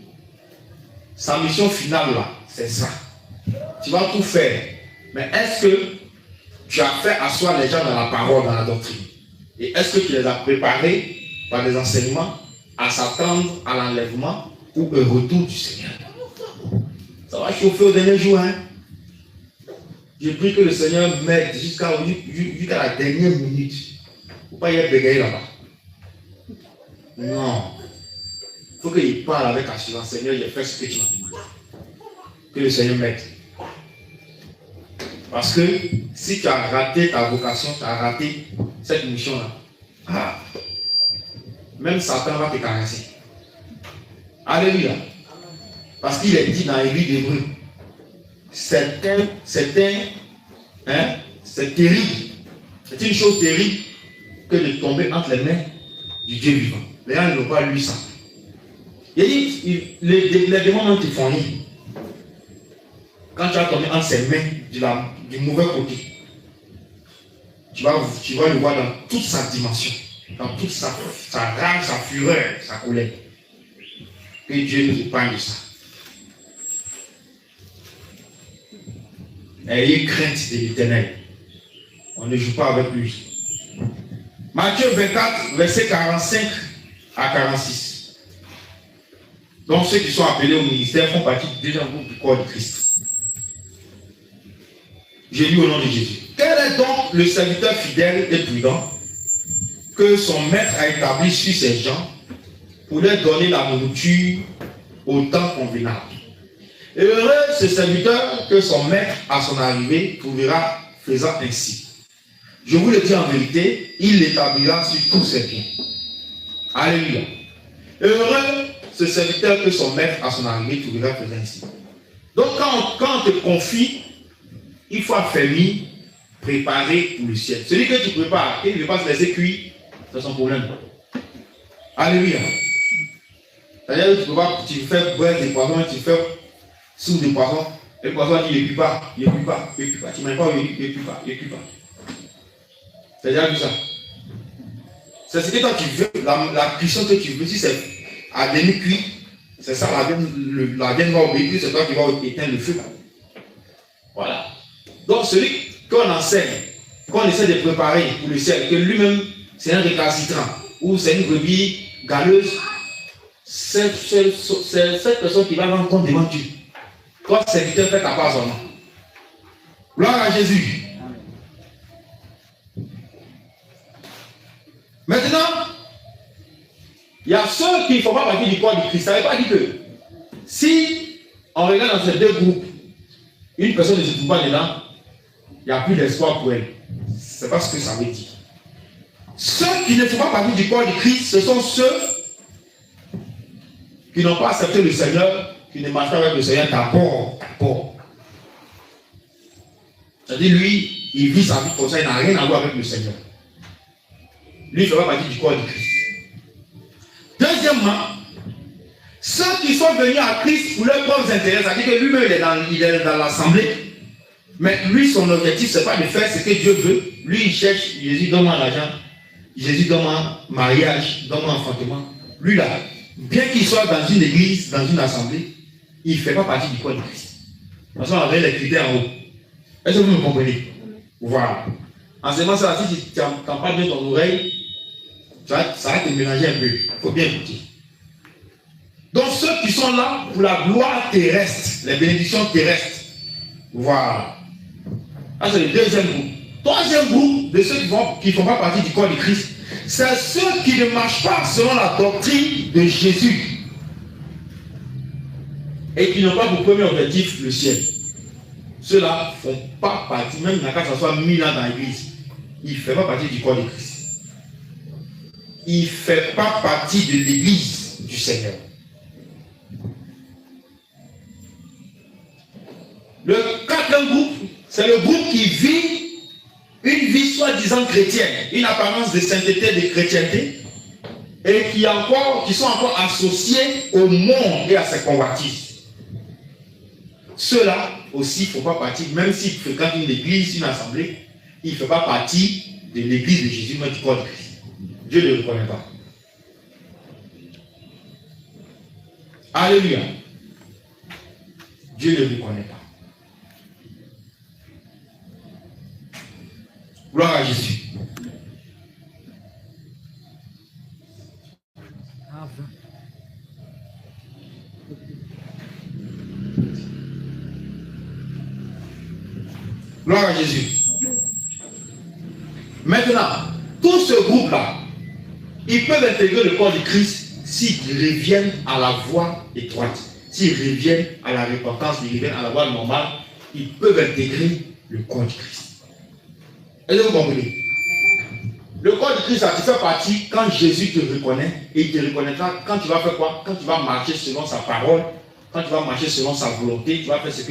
sa mission finale là, c'est ça. Tu vas tout faire. Mais est-ce que tu as fait asseoir les gens dans la parole, dans la doctrine? Et est-ce que tu les as préparés par des enseignements à s'attendre à l'enlèvement ou au retour du Seigneur? Ça va chauffer au dernier jour. Hein? Je prie que le Seigneur m'aide jusqu'à la dernière minute. Il ne faut pas y être bégayé là-bas. Non. Il faut qu'il parle avec assurance. Seigneur, j'ai fait ce que tu m'as demandé. Que le Seigneur m'aide. Parce que si tu as raté ta vocation, tu as raté cette mission-là, même Satan va te caresser. Alléluia. Parce qu'il est dit dans les livres d'Hébreux, c'est terrible. C'est une chose terrible que de tomber entre les mains du Dieu vivant. Les gens n'ont pas lu ça. Il dit, les démons te font rire. Quand tu vas tomber entre ses mains du mauvais côté, tu vas le voir dans toute sa dimension, dans toute sa rage, sa fureur, sa colère. Que Dieu nous épargne de ça. Ayez crainte de l'Éternel. On ne joue pas avec lui. Matthieu 24, verset 45 à 46. Donc ceux qui sont appelés au ministère font partie du deuxième groupe du corps de Christ. J'ai lu au nom de Jésus. Quel est donc le serviteur fidèle et prudent que son maître a établi sur ses gens pour leur donner la nourriture au temps convenable? Heureux ce serviteur que son maître à son arrivée trouvera faisant ainsi. Je vous le dis en vérité, il l'établira sur tous ses biens. Alléluia. Heureux ce serviteur que son maître à son arrivée trouvera faisant ainsi. Donc quand on te confie, il faut affermir, préparer pour le ciel. Celui que tu prépares, il ne veut pas se laisser cuire, c'est son problème. Alléluia. C'est-à-dire que tu peux pas, tu fais boire des poissons, tu fais soupe des poissons, et le poisson dit il ne pue pas, il ne pue pas, il ne pue pas. Tu ne mets pas, il ne pue pas, il ne pue pas. C'est-à-dire que ça. C'est ce que toi tu veux, la cuisson que tu veux, si c'est à demi-cuit, c'est ça, la viande va obéir, c'est toi qui vas éteindre le feu. Voilà. Donc celui qu'on enseigne, qu'on essaie de préparer pour le ciel, que lui-même c'est un récalcitrant, ou c'est une brebis galeuse, c'est cette personne qui va rendre compte devant Dieu. Toi, serviteur, fais ta part seulement. Gloire à Jésus. Maintenant, il y a ceux qui ne font pas partie du corps du Christ. Ça ne veut pas dire que si on regarde dans ces deux groupes, une personne ne se trouve pas dedans, il n'y a plus d'espoir pour elle. C'est pas ce que ça veut dire. Ceux qui ne font pas partie du corps du Christ, ce sont ceux qui n'ont pas accepté le Seigneur, qui ne marchent pas avec le Seigneur d'abord. C'est-à-dire, lui, il vit sa vie comme ça, il n'a rien à voir avec le Seigneur. Lui, il ne fait pas partie du corps du Christ. Deuxièmement, ceux qui sont venus à Christ pour leurs propres intérêts, c'est-à-dire que lui-même, il est dans l'assemblée, mais lui, son objectif, ce n'est pas de faire ce que Dieu veut. Lui, il cherche, Jésus, donne-moi l'argent, Jésus, donne-moi mariage, donne-moi enfantement. Lui, là, bien qu'il soit dans une église, dans une assemblée, il ne fait pas partie du corps du Christ. De toute façon, on avait les critères en haut. Est-ce que vous me comprenez? Voilà. En ce moment, ça, si tu n'entends pas bien ton oreille, ça va te mélanger un peu. Il faut bien écouter. Donc, ceux qui sont là pour la gloire terrestre, les bénédictions terrestres. Voilà. Ça, c'est le deuxième groupe. Troisième groupe de ceux qui ne font pas partie du corps de Christ, c'est ceux qui ne marchent pas selon la doctrine de Jésus et qui n'ont pas pour premier objectif le ciel. Ceux-là ne font pas partie, même quand ça soit 1000 ans dans l'église, il ne fait pas partie du corps de Christ. Il ne fait pas partie de l'église du Seigneur. Le quatrième groupe, c'est le groupe qui vit une vie soi-disant chrétienne, une apparence de sainteté, de chrétienté, et qui sont encore associés au monde et à ses convoitises. Ceux-là aussi ne font pas partie, même s'ils fréquentent une église, une assemblée, ils ne font pas partie de l'église de Jésus, mais du corps de Christ. Dieu ne le reconnaît pas. Alléluia. Dieu ne le reconnaît pas. Gloire à Jésus. Gloire à Jésus. Maintenant, tout ce groupe-là, ils peuvent intégrer le corps de Christ s'ils reviennent à la voie étroite, s'ils reviennent à la repentance, s'ils reviennent à la voie normale, ils peuvent intégrer le corps de Christ. Est-ce que vous comprenez? Le corps de Christ, ça te fait partie quand Jésus te reconnaît, et il te reconnaîtra quand tu vas faire quoi? Quand tu vas marcher selon sa parole, quand tu vas marcher selon sa volonté, tu vas faire ce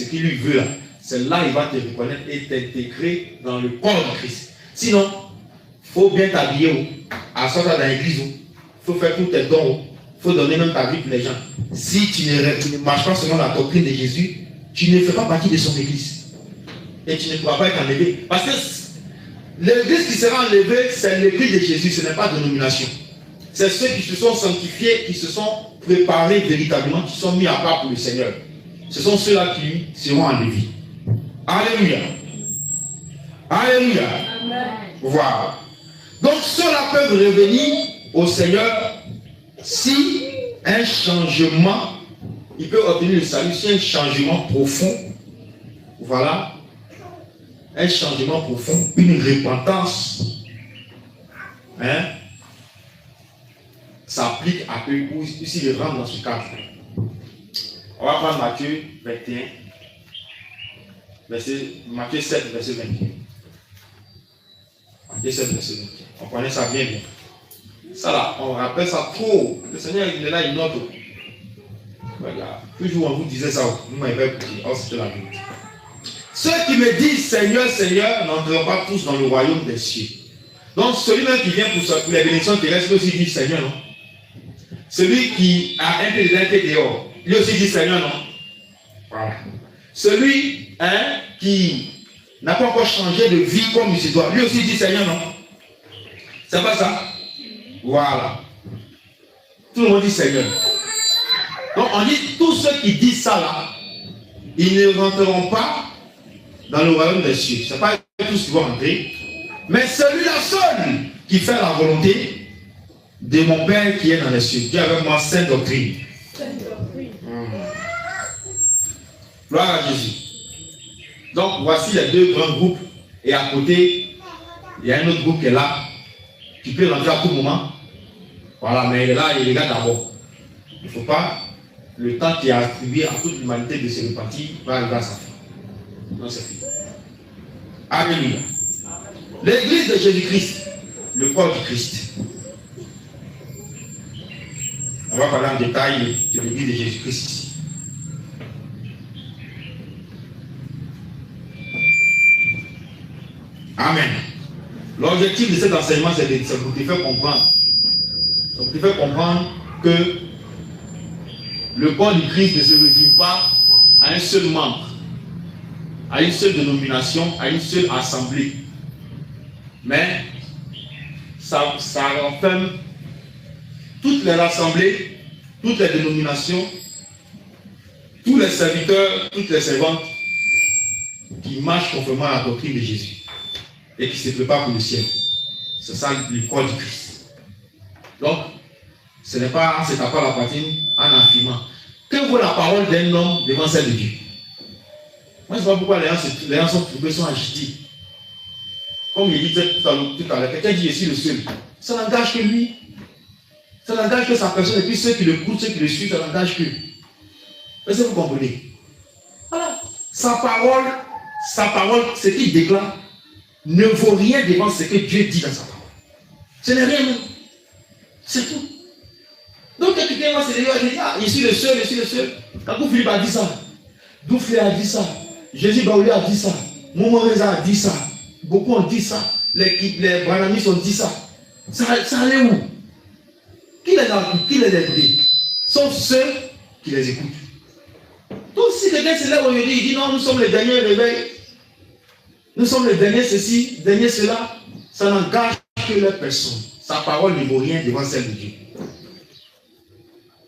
qu'il lui veut là. C'est là qu'il va te reconnaître et t'intégrer dans le corps de Christ. Sinon, il faut bien t'habiller, asseoir dans l'église, il faut faire tous tes dons, il faut donner même ta vie pour les gens. Si tu ne marches pas selon la doctrine de Jésus, tu ne fais pas partie de son église. Et tu ne pourras pas être enlevé. Parce que l'église qui sera enlevée, c'est l'église de Jésus, ce n'est pas de nomination. C'est ceux qui se sont sanctifiés, qui se sont préparés véritablement, qui sont mis à part pour le Seigneur. Ce sont ceux-là qui seront enlevés. Alléluia. Alléluia. Amen. Voilà. Donc ceux-là peuvent revenir au Seigneur si un changement, il peut obtenir le salut, si un changement profond, voilà, un changement profond, une repentance, hein, s'applique à eux, ou s'ils rentrent dans ce cadre. On va prendre Matthieu 21. Matthieu 7, verset 21. Matthieu 7, verset 21. On connaît ça bien. Ça là, on rappelle ça trop. Le Seigneur, il est là, il note. Voilà. Toujours on vous disait ça, vous m'avez écouté. Oh, c'était la vérité. Ceux qui me disent Seigneur, Seigneur, n'entreront pas tous dans le royaume des cieux. Donc celui-là qui vient pour les bénédictions terrestres, aussi dit Seigneur, non? Celui qui a un pied dedans, un pied dehors, lui aussi dit Seigneur, non? Voilà. Celui qui n'a pas encore changé de vie comme il se doit, lui aussi dit Seigneur, non? C'est pas ça? Voilà. Tout le monde dit Seigneur. Donc on dit tous ceux qui disent ça là, ils ne rentreront pas dans le royaume des cieux. Ce n'est pas tous qui vont rentrer. Mais celui-là seul qui fait la volonté de mon Père qui est dans les cieux. Dieu avec moi, sainte doctrine. Gloire à Jésus. Donc voici les deux grands groupes. Et à côté, il y a un autre groupe qui est là, qui peut rentrer à tout moment. Voilà, mais il est là, il regarde d'abord. Il ne faut pas, le temps qui est attribué à toute l'humanité de se repartir va arriver à sa fin. Non, c'est fini. Alléluia. L'église de Jésus-Christ, le corps du Christ. On va parler en détail de l'église de Jésus-Christ ici. Amen. L'objectif de cet enseignement, c'est de vous faire comprendre. Donc, vous faire comprendre que le corps du Christ ne se résume pas à un seul membre, à une seule dénomination, à une seule assemblée. Mais ça renferme toutes les assemblées, toutes les dénominations, tous les serviteurs, toutes les servantes qui marchent conformément à la doctrine de Jésus et qui se préparent pour le ciel. C'est ça le corps du Christ. Donc, ce n'est pas en se tapant la poitrine, en affirmant. Que vaut la parole d'un homme devant celle de Dieu? Moi, je ne sais pas pourquoi les gens sont troublés, sont agités. Comme il disait tout à l'heure, quelqu'un dit je suis le seul. Ça n'engage que lui. Ça n'engage que sa personne. Et puis ceux qui le écoutent, ceux qui le suivent, ça n'engage que lui. Est-ce que vous comprenez? Voilà. Sa parole, ce qu'il déclare, ne vaut rien devant ce que Dieu dit dans sa parole. Ce n'est rien même. C'est tout. Donc quelqu'un va se dire, ah, je suis le seul, je suis le seul. Quand Philippe a dit ça, Douflé a dit ça, Jésus Baouli a dit ça, Momo Reza a dit ça, beaucoup ont dit ça, les Branamis ont dit ça. Ça allait où? Qui les a écoutés? Sauf ceux qui les écoutent. Donc si quelqu'un se lève aujourd'hui, il dit non, nous sommes les derniers réveils, nous sommes les derniers ceci, derniers cela, ça n'engage que leur personne. Sa parole ne vaut rien devant celle de Dieu.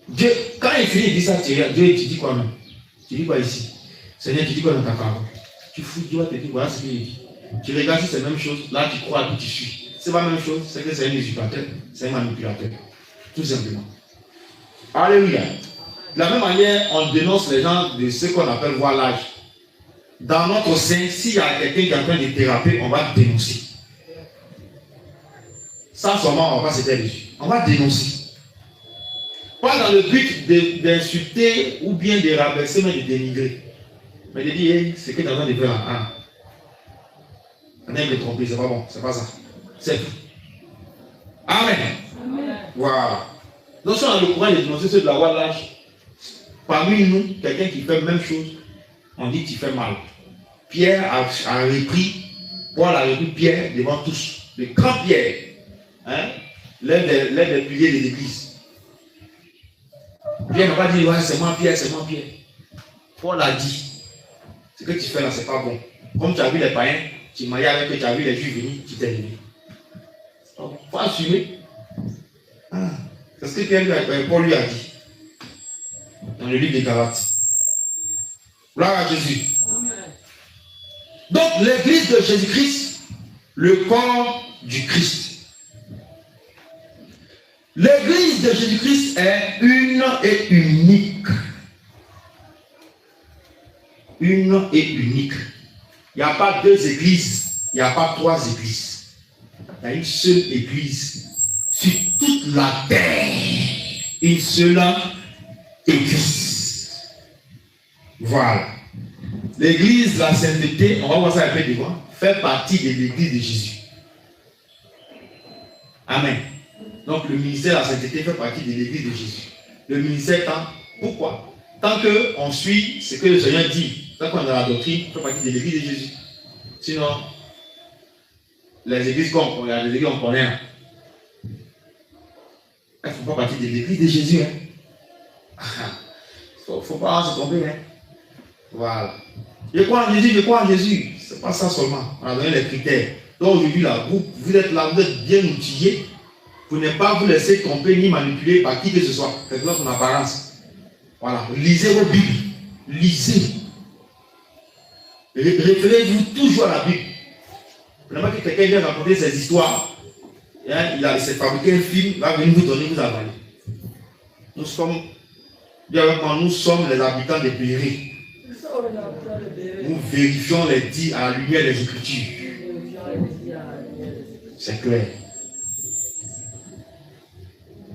Dieu, quand il finit de dire ça, Dieu, tu dis quoi même? Tu dis quoi ici? Seigneur, tu dis quoi dans ta parole? Tu fous, Dieu va te dire, voilà ce qu'il dit. Tu regardes si c'est la même chose, là tu crois, puis tu suis. C'est pas la même chose, c'est que c'est un usurpateur, c'est un manipulateur. Tout simplement. Alléluia. De la même manière, on dénonce les gens de ce qu'on appelle voilage. Dans notre sein, s'il y a quelqu'un qui est en train de déraper, on va dénoncer. Sans seulement, on va se faire dessus. On va dénoncer. Pas dans le but d'insulter ou bien de rabaisser, mais de dénigrer. Mais de dire, hey, c'est que tu es en train de faire là. On aime les tromper, c'est pas bon, c'est pas ça. C'est tout. Amen. Amen. Voilà. Donc, si on a le courage de dénoncer ceux de la wallage, parmi nous, quelqu'un qui fait la même chose, on dit qu'il fait mal. Pierre a repris, Paul a repris Pierre devant tous. Le grand Pierre, hein, l'un des piliers de l'église. Pierre n'a pas dit, ouais, c'est moi Pierre, c'est moi Pierre. Paul a dit, ce que tu fais là, c'est pas bon. Comme tu as vu les païens, tu mariais avec eux, tu as vu les juifs venir, tu t'es levé. Il faut assumer. C'est ce que Paul lui a dit. Dans le livre des Galates. Gloire à Jésus. Amen. Donc, l'église de Jésus-Christ, le corps du Christ. L'église de Jésus-Christ est une et unique. Une et unique. Il n'y a pas deux églises, il n'y a pas trois églises. Il y a une seule église sur toute la terre. Une seule église. Voilà. L'église, la sainteté, on va voir ça un peu devant, fait partie de l'église de Jésus. Amen. Donc le ministère de la sainteté fait partie de l'église de Jésus. Le ministère tant, pourquoi? Tant qu'on suit ce que le Seigneur dit, tant qu'on a la doctrine, fait partie de l'église de Jésus. Sinon, les églises qu'on connaît, Elles ne font pas partie de l'église de Jésus. Il ne faut pas se tromper. Voilà. Je crois en Jésus, je crois en Jésus. Ce n'est pas ça seulement. On a donné les critères. Donc aujourd'hui, là, vous êtes là, vous êtes bien outillés. Vous n'êtes pas vous laisser tromper ni manipuler par qui que ce soit. C'est dans son apparence. Voilà. Lisez vos Bibles. Lisez. Référez-vous toujours à la Bible. Vraiment que quelqu'un vient raconter ses histoires. Il s'est fabriqué un film, il va venir vous donner, vous avaler. Nous sommes les habitants des Béry. Nous vérifions les dits à la lumière des Écritures. C'est clair.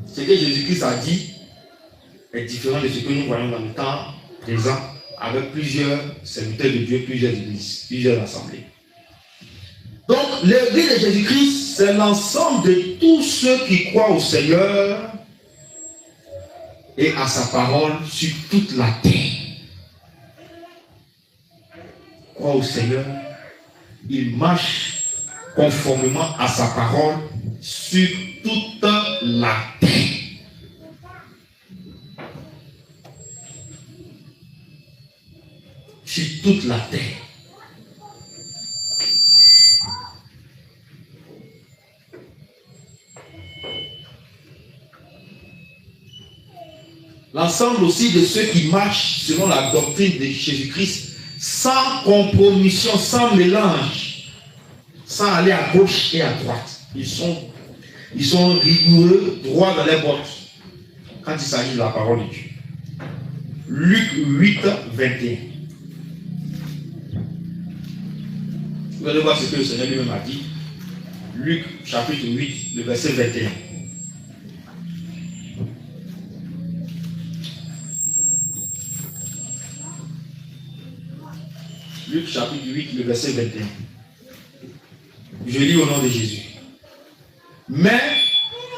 Ce que Jésus-Christ a dit est différent de ce que nous voyons dans le temps présent avec plusieurs serviteurs de Dieu, plusieurs églises, plusieurs assemblées. Donc, l'église de Jésus-Christ, c'est l'ensemble de tous ceux qui croient au Seigneur et à sa parole sur toute la terre. Croient au Seigneur, ils marchent conformément à sa parole sur toute la terre. Sur toute la terre. L'ensemble aussi de ceux qui marchent selon la doctrine de Jésus-Christ, sans compromission, sans mélange, sans aller à gauche et à droite. Ils sont rigoureux, droits dans les bottes, quand il s'agit de la parole de Dieu. Luc 8, 21. Vous allez voir ce que le Seigneur lui-même a dit. Luc chapitre 8, le verset 21. Luc chapitre 8, le verset 21. Je lis au nom de Jésus. Mais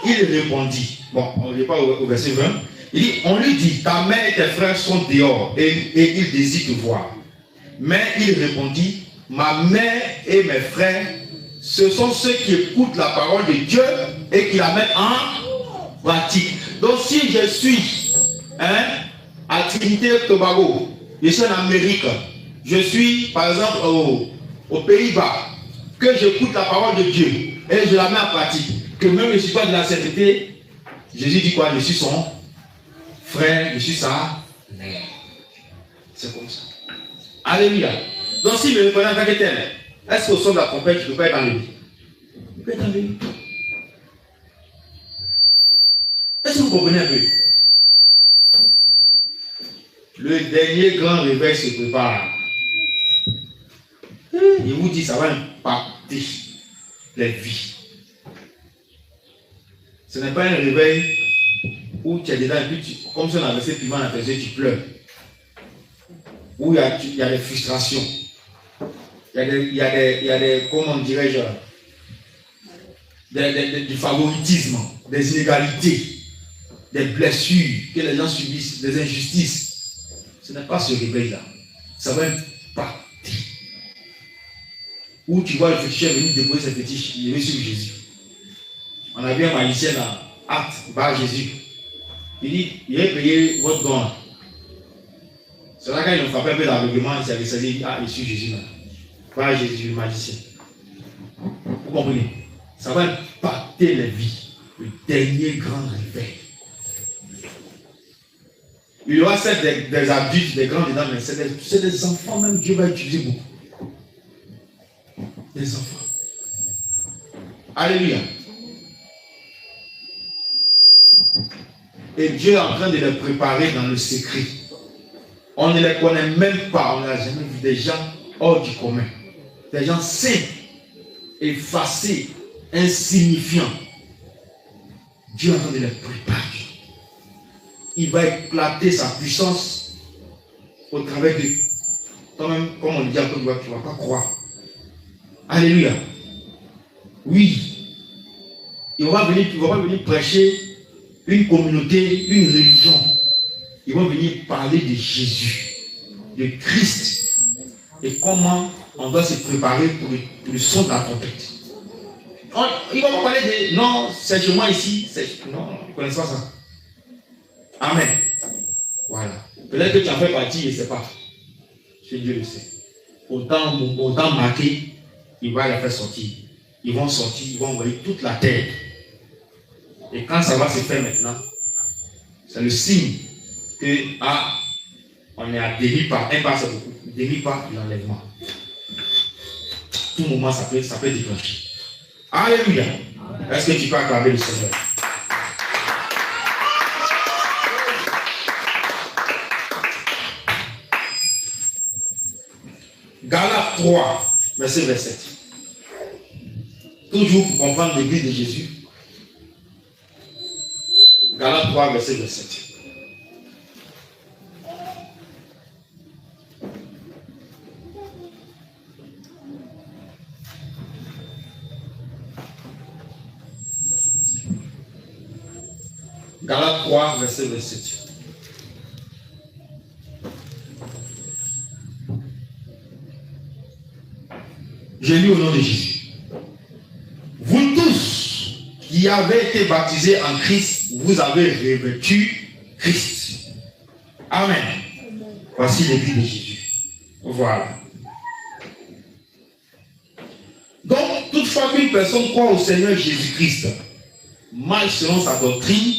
il répondit, bon, on ne lit pas au verset 20, il dit, on lui dit, ta mère et tes frères sont dehors et ils désirent te voir. Mais il répondit, ma mère et mes frères, ce sont ceux qui écoutent la parole de Dieu et qui la mettent en pratique. Donc si je suis à Trinité-Tobago, je suis en Amérique, je suis par exemple aux Pays-Bas, que j'écoute la parole de Dieu et je la mets en pratique, que même je ne suis pas de la sainteté, Jésus dit quoi? Je suis son frère, je suis sa mère. C'est comme ça. Alléluia. Donc si me représente en tant que tel, est-ce qu'au son de la trompette, je ne peux pas être en lui? Je peux être en lui. Est-ce que vous comprenez un peu? Le dernier grand réveil se prépare. Je vous dis, ça va impacter les vies. Ce n'est pas un réveil où tu es dedans et puis, comme si on avait fait piment dans tes yeux, tu pleures. Où il y a des frustrations. Il y a des comment dirais-je, du favoritisme, des inégalités, des blessures que les gens subissent, des injustices. Ce n'est pas ce réveil-là. Ça va impacter. Où tu vois le féticheur venir déposer ses fétiches, il est sur Jésus. On a vu un magicien à Acte, par Jésus. Il dit, il est payé votre don. C'est là quand ils ont frappé un peu d'aveuglement, il s'est ressaisi, il dit, ah, il est sur Jésus là. Pas Jésus, le magicien. Vous comprenez? Ça va impacter les vies. Le dernier grand réveil. Il y aura certes des adultes, des grands dedans, mais c'est des enfants même, Dieu va utiliser beaucoup. Des enfants. Alléluia. Et Dieu est en train de les préparer dans le secret. On ne les connaît même pas. On n'a jamais vu des gens hors du commun. Des gens simples, effacés, insignifiants. Dieu est en train de les préparer. Il va éclater sa puissance au travers de toi-même, comme on dit à toi, tu ne vas pas croire. Alléluia. Oui. Ils ne vont pas venir prêcher une communauté, une religion. Ils vont venir parler de Jésus, de Christ, et comment on doit se préparer pour le son de la trompette. Ils vont parler de non, c'est chez moi ici. Non, ils ne connaissent pas ça. Amen. Voilà. Peut-être que tu en fais partie, je ne sais pas. C'est Dieu le sait. Autant marqué, il va les faire sortir. Ils vont sortir, ils vont envoyer toute la terre. Et quand ça va se faire maintenant, c'est le signe que on est à demi par, un pas c'est beaucoup, demi par l'enlèvement. Tout moment ça peut déclencher. Alléluia. Est-ce que tu peux acclamer le Seigneur? Galates 3, verset 27. Toujours pour comprendre l'église de Jésus. Galates 3, verset 27. Galates 3, verset 27. Je lis au nom de Jésus. Vous tous qui avez été baptisés en Christ, vous avez revêtu Christ. Amen. Voici l'église de Jésus. Voilà. Donc, toutefois qu'une personne croit au Seigneur Jésus-Christ, marche selon sa doctrine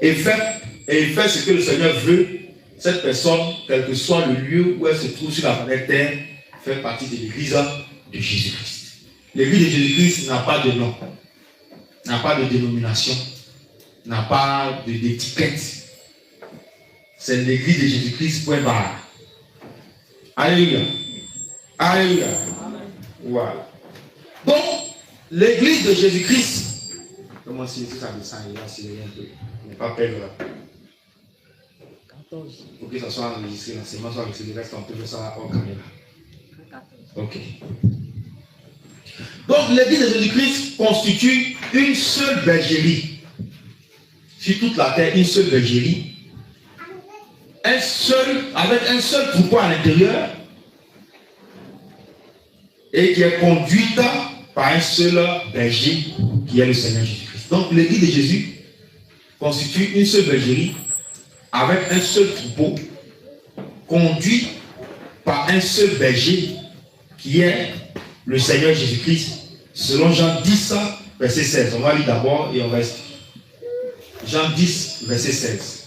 et fait ce que le Seigneur veut, cette personne, quel que soit le lieu où elle se trouve sur la planète Terre, fait partie de l'église de Jésus-Christ. L'église de Jésus-Christ n'a pas de nom, n'a pas de dénomination, n'a pas d'étiquette. C'est l'église de Jésus-Christ, point barre. Alléluia. Alléluia. Voilà. Donc, l'église de Jésus-Christ, comment si ça descend, il va accélérer un peu. Il n'est pas perdre là. 14. Pour que ça soit enregistré, l'enseignement soit enregistré, le reste on peut faire ça hors caméra. Ok. Donc, l'église de Jésus-Christ constitue une seule bergerie. Sur toute la terre, une seule bergerie. Avec un seul troupeau à l'intérieur. Et qui est conduite par un seul berger qui est le Seigneur Jésus-Christ. Donc l'église de Jésus constitue une seule bergerie avec un seul troupeau conduit par un seul berger qui est le Seigneur Jésus-Christ selon Jean 10, verset 16. On va lire d'abord et on va expliquer. Jean 10, verset 16.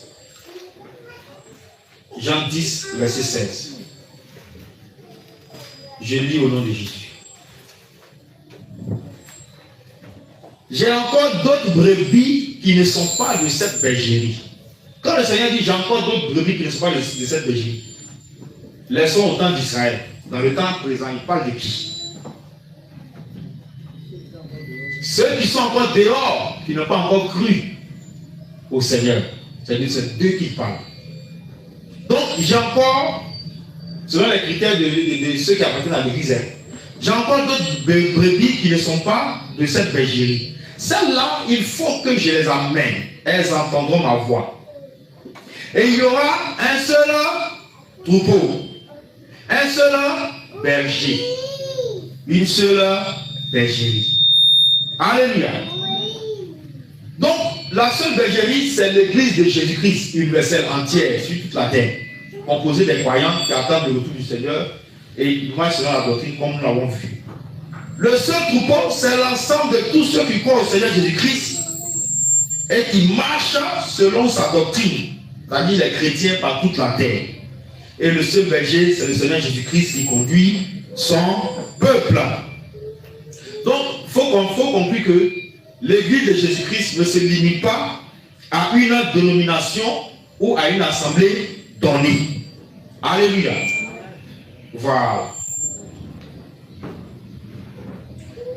Jean 10, verset 16. Je lis au nom de Jésus. J'ai encore d'autres brebis qui ne sont pas de cette bergerie. Quand le Seigneur dit j'ai encore d'autres brebis qui ne sont pas de cette bergerie, laissons au temps d'Israël. Dans le temps présent, il parle de qui? Ceux qui sont encore dehors, qui n'ont pas encore cru au Seigneur. C'est de ces deux qui parlent. Donc j'ai encore, selon les critères de ceux qui appartiennent à l'église, j'ai encore d'autres brebis qui ne sont pas de cette bergerie. Celles-là, il faut que je les amène. Elles entendront ma voix. Et il y aura un seul troupeau, un seul berger, une seule bergerie. Alléluia. Donc, la seule bergerie, c'est l'église de Jésus-Christ universelle entière sur toute la terre, composée des croyants qui attendent le retour du Seigneur et ils marchent selon la doctrine comme nous l'avons vu. Le seul troupeau, c'est l'ensemble de tous ceux qui croient au Seigneur Jésus-Christ et qui marchent selon sa doctrine, c'est-à-dire les chrétiens par toute la terre. Et le seul berger, c'est le Seigneur Jésus-Christ qui conduit son peuple. Donc, il faut comprendre que l'église de Jésus-Christ ne se limite pas à une dénomination ou à une assemblée donnée. Alléluia. Voilà.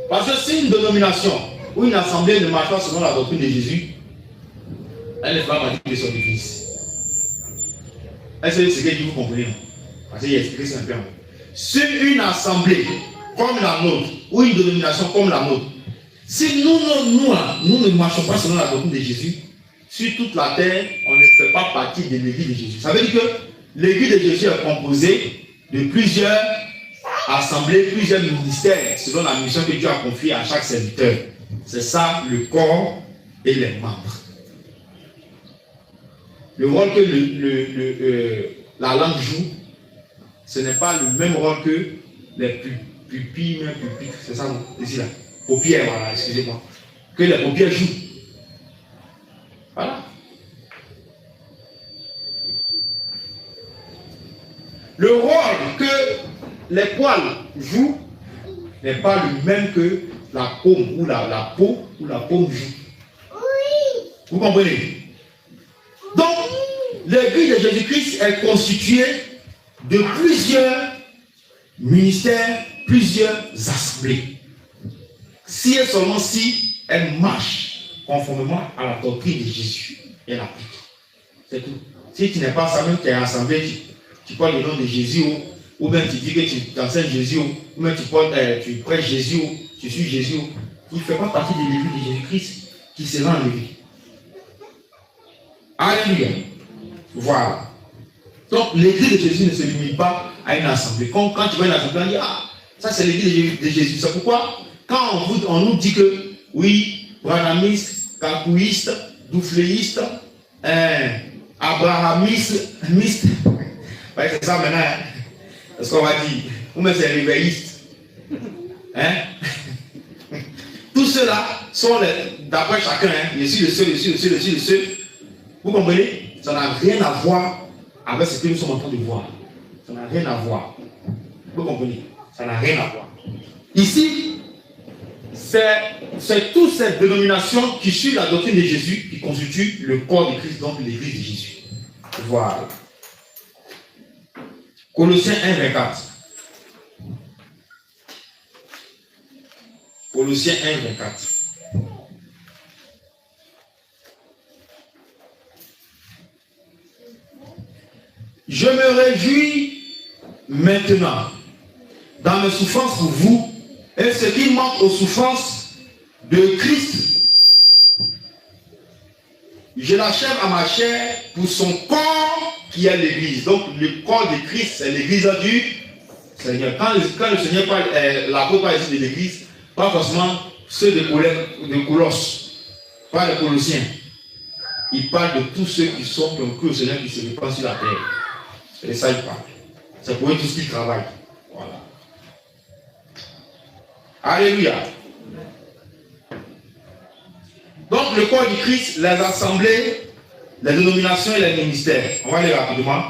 Parce que si une dénomination ou une assemblée ne marche pas selon la doctrine de Jésus, elle ne fera pas partie de son église. Est-ce que c'est ce que vous comprenez? Parce qu'il y a expliqué simplement. Si une assemblée comme la nôtre, ou une dénomination comme la nôtre, si nous ne marchons pas selon la doctrine de Jésus, sur toute la terre, on ne fait pas partie de l'église de Jésus. Ça veut dire que l'église de Jésus est composée de plusieurs assembler plusieurs ministères selon la mission que Dieu a confiée à chaque serviteur. C'est ça le corps et les membres. Le rôle que la langue joue, ce n'est pas le même rôle que les pupilles, c'est ça, ici là, paupières, voilà, excusez-moi, que les paupières jouent. Voilà. Le rôle que les poils jouent n'est pas le même que la paume ou la peau ou la paume joue. Vous comprenez? Donc, l'église de Jésus-Christ est constituée de plusieurs ministères, plusieurs assemblées. Si et seulement si elle marche conformément à la doctrine de Jésus et l'applique. C'est tout. Si tu n'es pas ça, même tu es assemblée, tu parles le nom de Jésus, ou même tu dis que tu t'enseignes Jésus, ou même tu prêches Jésus, tu suis Jésus, tu ne fais pas partie de l'église de Jésus-Christ qui sera enlevé. Alléluia. Voilà. Donc l'église de Jésus ne se limite pas à une assemblée. Quand tu vois une assemblée, on dit, ah, ça c'est l'église de Jésus. C'est pourquoi, quand on nous dit que, oui, branhamiste, kakouiste, doufléiste, abrahamiste, ouais, c'est ça maintenant, hein? C'est ce qu'on va dire. Ou même c'est réveilliste. Hein? Tout cela sont, d'après chacun, hein? Je suis le seul, le seul. Vous comprenez? Ça n'a rien à voir avec ce que nous sommes en train de voir. Ça n'a rien à voir. Vous comprenez? Ça n'a rien à voir. Ici, c'est toutes ces dénominations qui suivent la doctrine de Jésus qui constituent le corps de Christ, donc l'église de Jésus. Voilà. Colossiens 1, 24. Colossiens 1, 24. Je me réjouis maintenant dans mes souffrances pour vous et ce qui manque aux souffrances de Christ. Je l'achève à ma chair pour son corps qui est l'église. Donc le corps de Christ, c'est l'église du Seigneur. Quand le Seigneur parle, l'apôtre parle ici de l'église, pas forcément ceux de Colosse, pas les Colossiens. Il parle de tous ceux qui sont qui ont cru au Seigneur qui se répandent sur la terre. C'est ça il parle. C'est pour eux tous qui travaillent. Voilà. Alléluia. Donc le corps du Christ, les assemblées, les dénominations et les ministères. On va aller rapidement.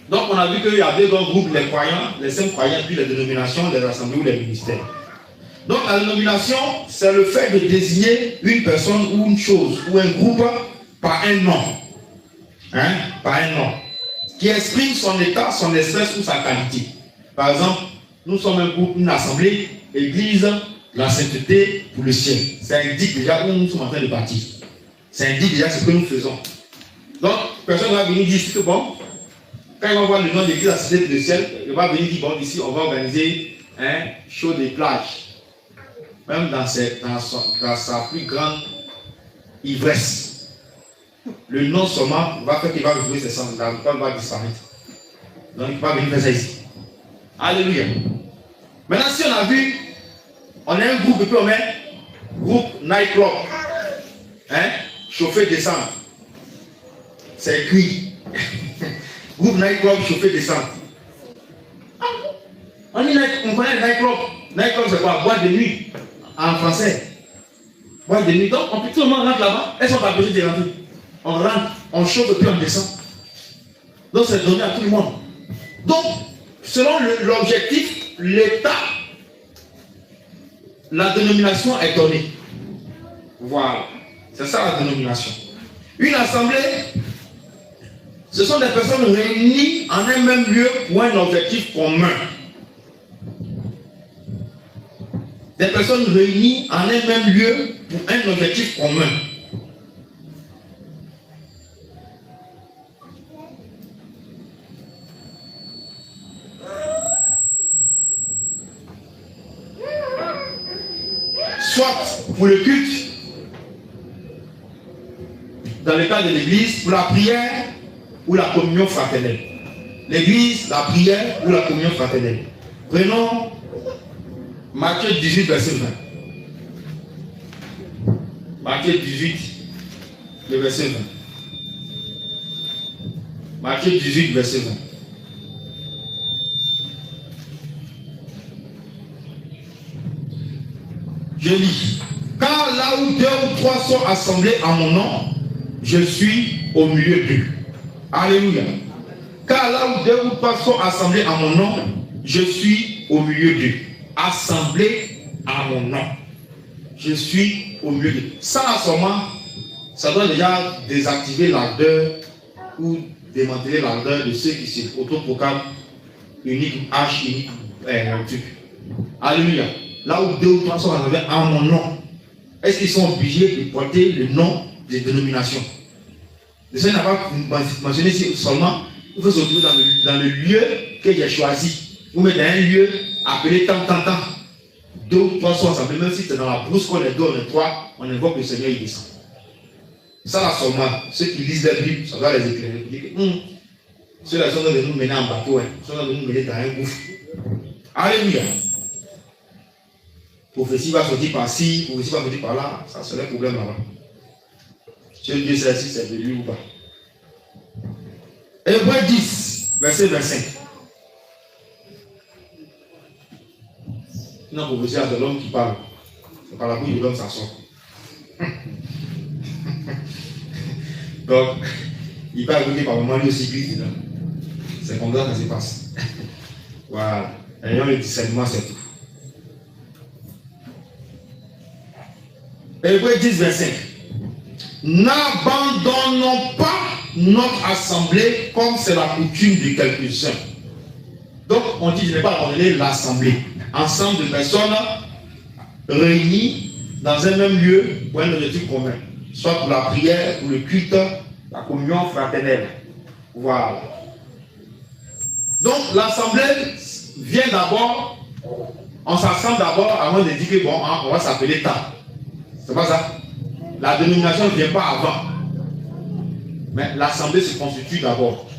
Donc on a vu qu'il y a deux grands groupes, les croyants, les simples croyants, puis les dénominations, les assemblées ou les ministères. Donc la dénomination, c'est le fait de désigner une personne ou une chose ou un groupe par un nom. Hein? Par un nom. Qui exprime son état, son espèce ou sa qualité. Par exemple, nous sommes un groupe, une assemblée, église, la sainteté pour le ciel. Ça indique déjà où nous sommes en train de partir. Ça indique déjà ce que nous faisons. Donc, personne va venir dire que bon, quand il va voir le nom de l'église, la sainteté pour le ciel, il va venir dire bon, ici, on va organiser un show des plages. Même dans sa plus grande ivresse. Le nom seulement va faire qu'il va retrouver ses sens, l'alcool va disparaître. Donc il va venir faire ça ici. Alléluia. Maintenant, si on a vu, on a un groupe, et puis on met groupe nightclub. Hein? Chauffer, descendre. C'est écrit. Groupe nightclub, chauffer, descendre. On connaît le nightclub. Nightclub, c'est quoi? Boîte de nuit. En français. Boîte de nuit. Donc, tout le monde rentre là-bas. Elles sont pas besoin de rentrer. On rentre, on chauffe et puis on descend. Donc c'est donné à tout le monde. Donc, selon l'objectif, l'état, la dénomination est donnée. Voilà. C'est ça la dénomination. Une assemblée, ce sont des personnes réunies en un même lieu pour un objectif commun. Des personnes réunies en un même lieu pour un objectif commun. Soit pour le culte, dans le cas de l'église, pour la prière, ou la communion fraternelle. L'église, la prière ou la communion fraternelle. Prenons Matthieu 18, verset 20. Matthieu 18, le verset 20. Matthieu 18, verset 20. Je lis. Car là où deux ou trois sont assemblés en mon nom, je suis au milieu d'eux. Alléluia. Car là où deux ou trois sont assemblés en mon nom, je suis au milieu d'eux. Assemblés en mon nom. Je suis au milieu d'eux. Ça, à ce moment, ça doit déjà désactiver l'ardeur ou démanteler l'ardeur de ceux qui s'autoproclament unique H, unique truc. Alléluia. Là où deux ou trois sont assemblés en mon nom, est-ce qu'ils sont obligés de porter le nom des dénominations? Le Seigneur n'a pas mentionné seulement, il faut se retrouver dans le lieu que j'ai choisi. Vous mettez un lieu appelé tant. Deux ou trois sont assemblés, même si c'est dans la brousse qu'on est deux, on est trois, on invoque le Seigneur, il descend. Ça là seulement, ceux qui lisent la Bible, ça doit les éclairer. Pour dire que ceux-là sont venus nous mener en bateau, sont venus nous mener dans un gouffre. Alléluia. Prophétie va sortir par-ci, prophétie va sortir par-là, ça serait un problème là-bas. Si Dieu sait si c'est de lui ou pas. Hébreux 10, verset 25. Non, prophétie, c'est l'homme qui parle. C'est par la bouche de l'homme, ça sort. Donc, il va écouter par moment lui aussi Christ. C'est comme ça que ça se passe. Voilà. Ayant le discernement, c'est tout. Hébreux 10, 25. N'abandonnons pas notre assemblée comme c'est la coutume de quelques-uns. Donc, on dit, je n'ai pas abandonné l'assemblée. Ensemble de personnes réunies dans un même lieu pour un objectif commun. Soit pour la prière, pour le culte, la communion fraternelle. Voilà. Donc, l'assemblée vient d'abord, on s'assemble d'abord avant de dire que bon, on va s'appeler tant. C'est pas ça. La dénomination ne vient pas avant. Mais l'assemblée se constitue d'abord.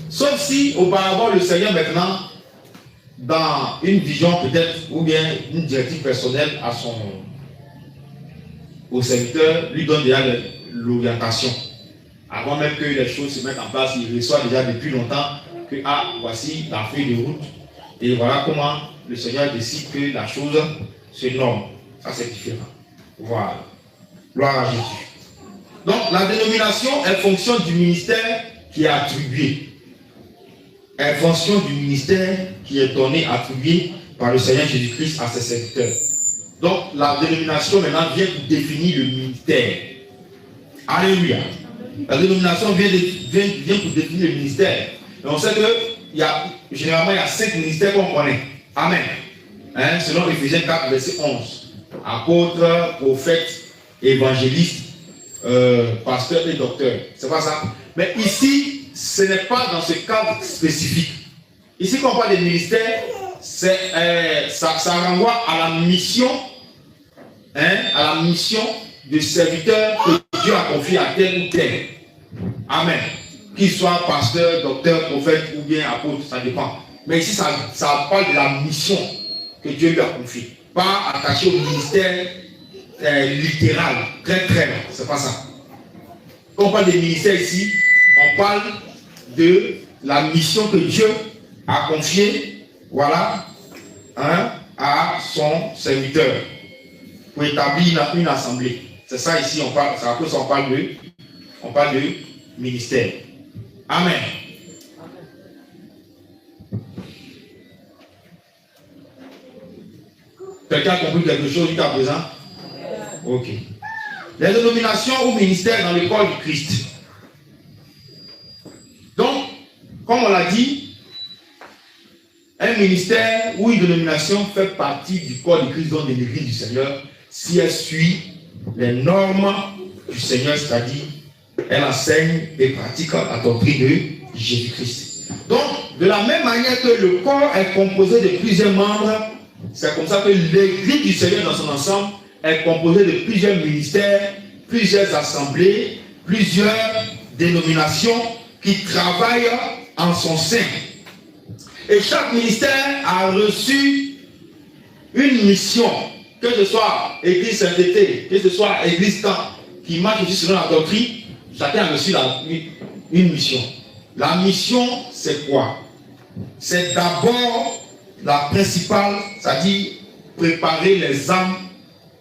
Sauf si auparavant le Seigneur maintenant, dans une vision peut-être, ou bien une directive personnelle au serviteur, lui donne déjà l'orientation. Avant même que les choses se mettent en place, il reçoit déjà depuis longtemps que voici la feuille de route. Et voilà comment le Seigneur décide que la chose se nomme. Ça c'est différent. Voilà. Gloire à Jésus. Donc la dénomination, elle fonctionne du ministère qui est attribué. Elle fonctionne du ministère qui est donné, attribué par le Seigneur Jésus-Christ à ses serviteurs. Donc la dénomination maintenant vient pour définir le ministère. Alléluia. La dénomination vient pour définir le ministère. Et on sait que généralement il y a 5 ministères qu'on connaît. Amen. Selon Éphésiens 4, verset 11. Apôtre, prophète, évangéliste, pasteur et docteur. C'est pas ça. Mais ici, ce n'est pas dans ce cadre spécifique. Ici, quand on parle des ministères, ça renvoie à la mission, à la mission de serviteur que Dieu a confié à tel ou tel. Amen. Qu'il soit pasteur, docteur, prophète ou bien apôtre, ça dépend. Mais ici, ça parle de la mission que Dieu lui a confiée. Pas attaché au ministère littéral, très très loin. C'est pas ça. Quand on parle des ministères ici, on parle de la mission que Dieu a confiée, voilà, à son serviteur pour établir une assemblée. C'est ça ici, on parle. C'est à cause on parle de ministère. Amen. Quelqu'un a compris quelque chose jusqu'à présent? Ok. Les dénominations ou ministères dans le corps du Christ. Donc, comme on l'a dit, un ministère ou une dénomination fait partie du corps du Christ, donc de l'église du Seigneur, si elle suit les normes du Seigneur, c'est-à-dire elle enseigne et pratique la doctrine de Jésus-Christ. Donc, de la même manière que le corps est composé de plusieurs membres, c'est comme ça que l'église du Seigneur dans son ensemble est composée de plusieurs ministères, plusieurs assemblées, plusieurs dénominations, qui travaillent en son sein. Et chaque ministère a reçu une mission, que ce soit Église Sainteté, que ce soit Église Temps, qui marche aussi selon la doctrine, chacun a reçu une mission. La mission, c'est quoi? C'est d'abord la principale, c'est-à-dire préparer les âmes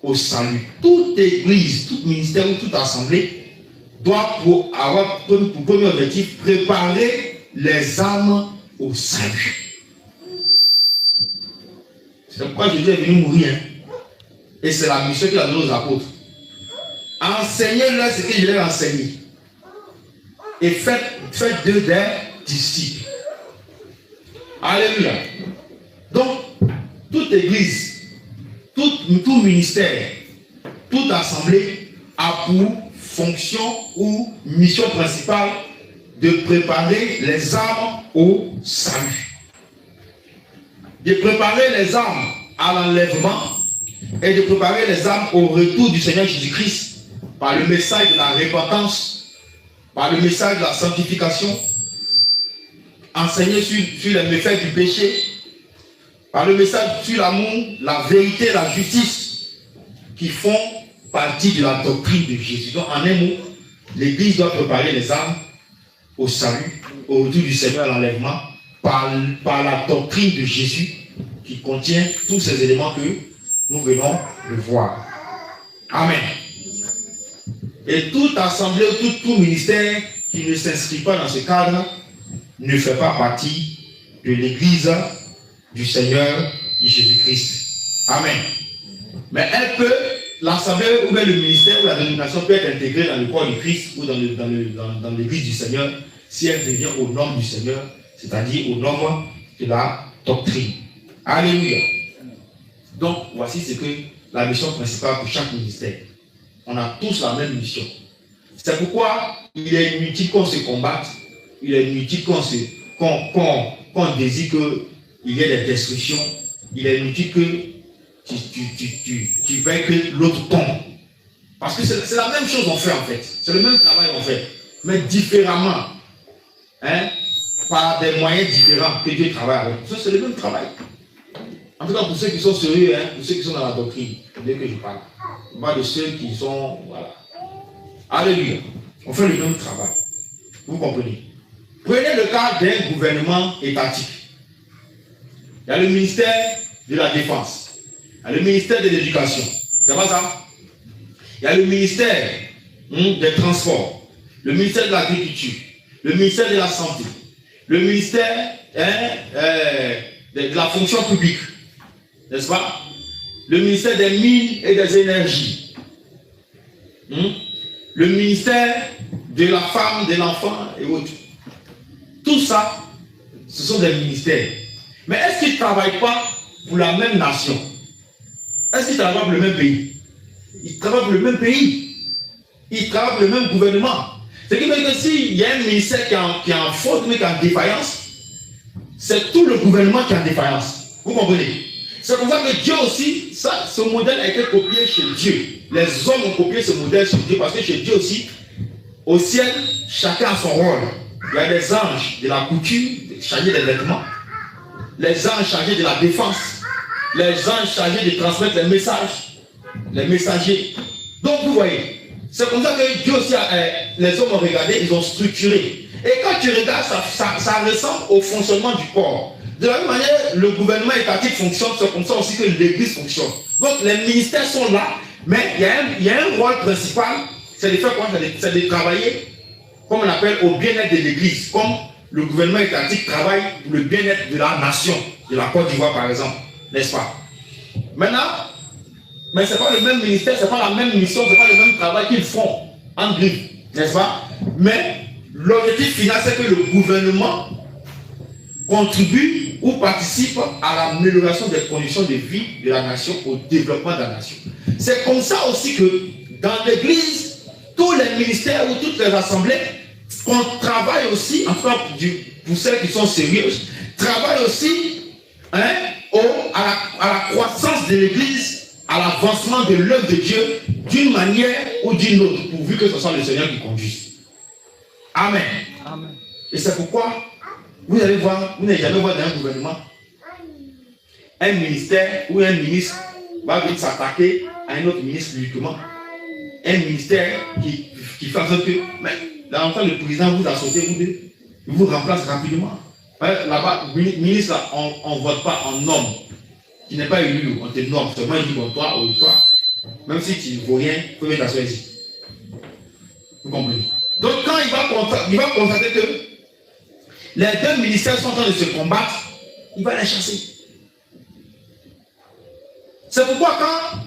au salut. Toute église, tout ministère ou toute assemblée doit avoir pour premier objectif préparer les âmes au salut. C'est pourquoi Jésus est venu mourir. Et c'est la mission qu'il a donnée aux apôtres. Enseignez-leur ce que je leur ai enseigné. Et faites d'eux des disciples. Alléluia. Donc, toute église, tout ministère, toute assemblée a pour fonction ou mission principale de préparer les âmes au salut. De préparer les âmes à l'enlèvement et de préparer les âmes au retour du Seigneur Jésus-Christ par le message de la repentance, par le message de la sanctification, enseigner sur les méfaits du péché, par le message sur l'amour, la vérité, la justice, qui font partie de la doctrine de Jésus. Donc, en un mot, l'Église doit préparer les âmes au salut, au retour du Seigneur, à l'enlèvement, par la doctrine de Jésus, qui contient tous ces éléments que nous venons de voir. Amen. Et toute assemblée, tout ministère qui ne s'inscrit pas dans ce cadre ne fait pas partie de l'Église du Seigneur Jésus-Christ. Amen. Mais l'assemblée ou bien le ministère ou la dénomination peut être intégrée dans le corps du Christ ou dans l'Église du Seigneur si elle devient aux normes du Seigneur, c'est-à-dire aux normes de la doctrine. Alléluia. Donc, voici ce que la mission principale pour chaque ministère. On a tous la même mission. C'est pourquoi il est inutile qu'on se combatte, il est inutile qu'on désire qu'il y ait des destructions, il est inutile que tu veuilles que l'autre tombe. Parce que c'est la même chose qu'on fait en fait. C'est le même travail qu'on fait, mais différemment. Par des moyens différents que Dieu travaille avec. Ça, c'est le même travail. En tout cas, pour ceux qui sont sérieux, pour ceux qui sont dans la doctrine, dès que je parle. Pas de ceux qui sont. Voilà. Alléluia. On fait le même travail. Vous comprenez? Prenez le cas d'un gouvernement étatique. Il y a le ministère de la Défense. Il y a le ministère de l'Éducation. C'est pas ça? Il y a le ministère des Transports. Le ministère de l'Agriculture. Le ministère de la Santé. Le ministère de la Fonction publique. N'est-ce pas? Le ministère des Mines et des Énergies. Le ministère de la Femme, de l'Enfant et autres. Tout ça, ce sont des ministères. Mais est-ce qu'ils ne travaillent pas pour la même nation? Est-ce qu'ils travaillent pour le même pays? Ils travaillent pour le même pays. Ils travaillent pour le même gouvernement. Ce qui veut dire que s'il y a un ministère qui est en faute, mais qui est en défaillance, c'est tout le gouvernement qui est en défaillance. Vous comprenez? C'est pour ça que Dieu aussi, ce modèle a été copié chez Dieu. Les hommes ont copié ce modèle chez Dieu parce que chez Dieu aussi, au ciel, chacun a son rôle. Il y a des anges de la couture, chargés des vêtements, les anges chargés de la défense, les anges chargés de transmettre les messages, les messagers. Donc vous voyez, c'est comme ça que Dieu aussi, les hommes ont regardé, ils ont structuré. Et quand tu regardes, ça ressemble au fonctionnement du corps. De la même manière, le gouvernement étatique fonctionne, c'est comme ça aussi que l'Église fonctionne. Donc les ministères sont là, mais il y a un rôle principal, c'est de faire quoi? C'est de travailler, comme on appelle, au bien-être de l'Église, comme le gouvernement étatique travaille pour le bien-être de la nation, de la Côte d'Ivoire par exemple, n'est-ce pas? Maintenant, mais ce n'est pas le même ministère, ce n'est pas la même mission, ce n'est pas le même travail qu'ils font en griffe, n'est-ce pas? Mais l'objectif final, c'est que le gouvernement contribue ou participe à l'amélioration des conditions de vie de la nation, au développement de la nation. C'est comme ça aussi que dans l'Église, tous les ministères ou toutes les assemblées, qu'on travaille aussi, en tout cas pour celles qui sont sérieuses, travaillent aussi à la croissance de l'Église, à l'avancement de l'œuvre de Dieu d'une manière ou d'une autre, pourvu que ce soit le Seigneur qui conduise. Amen. Amen. Et c'est pourquoi vous allez voir, vous n'allez jamais voir dans un gouvernement un ministère ou un ministre va venir s'attaquer à un autre ministre publiquement. Un ministère qui fait en sorte que, mais là, le président vous a sauté, il vous remplace rapidement. Là-bas, ministre, on ne vote pas en homme qui n'est pas élu, on te nomme seulement, il dit bon, toi ou toi, même si tu ne vaux rien, il faut venir t'asseoir ici. Vous comprenez? Donc, quand il va constater que les deux ministères sont en train de se combattre, il va les chasser. C'est pourquoi quand,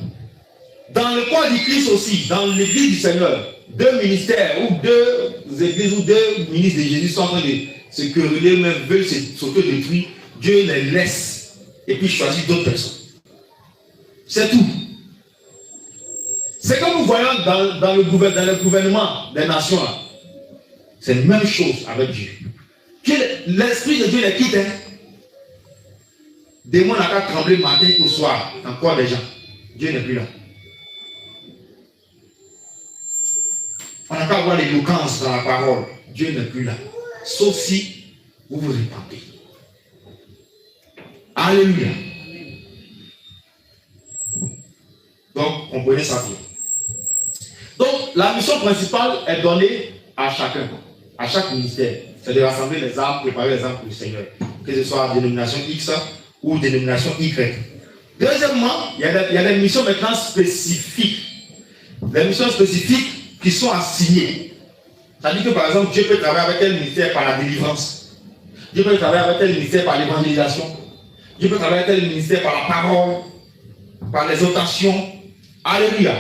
dans le corps du Christ aussi, dans l'église du Seigneur, deux ministères ou deux églises ou deux ministres de Jésus sont en train de se quereller, même veulent s'auto-détruire, Dieu les laisse et puis choisit d'autres personnes. C'est tout. C'est comme nous voyons dans le gouvernement des nations là. C'est la même chose avec Dieu. L'esprit de Dieu les quitte. Hein? Démon n'a qu'à trembler matin au soir dans le corps des gens. Dieu n'est plus là. On n'a qu'à avoir l'éloquence dans la parole. Dieu n'est plus là. Sauf si vous vous répandez. Alléluia. Donc, comprenez ça bien. Donc, la mission principale est donnée à chacun, à chaque ministère. C'est de rassembler les âmes, préparer les âmes pour le Seigneur. Que ce soit dénomination X ou dénomination Y. Deuxièmement, il y a des missions maintenant spécifiques. Les missions spécifiques qui sont assignées. C'est-à-dire que par exemple, Dieu peut travailler avec tel ministère par la délivrance. Dieu peut travailler avec tel ministère par l'évangélisation. Dieu peut travailler avec tel ministère par la parole, par l'exhortation. Alléluia.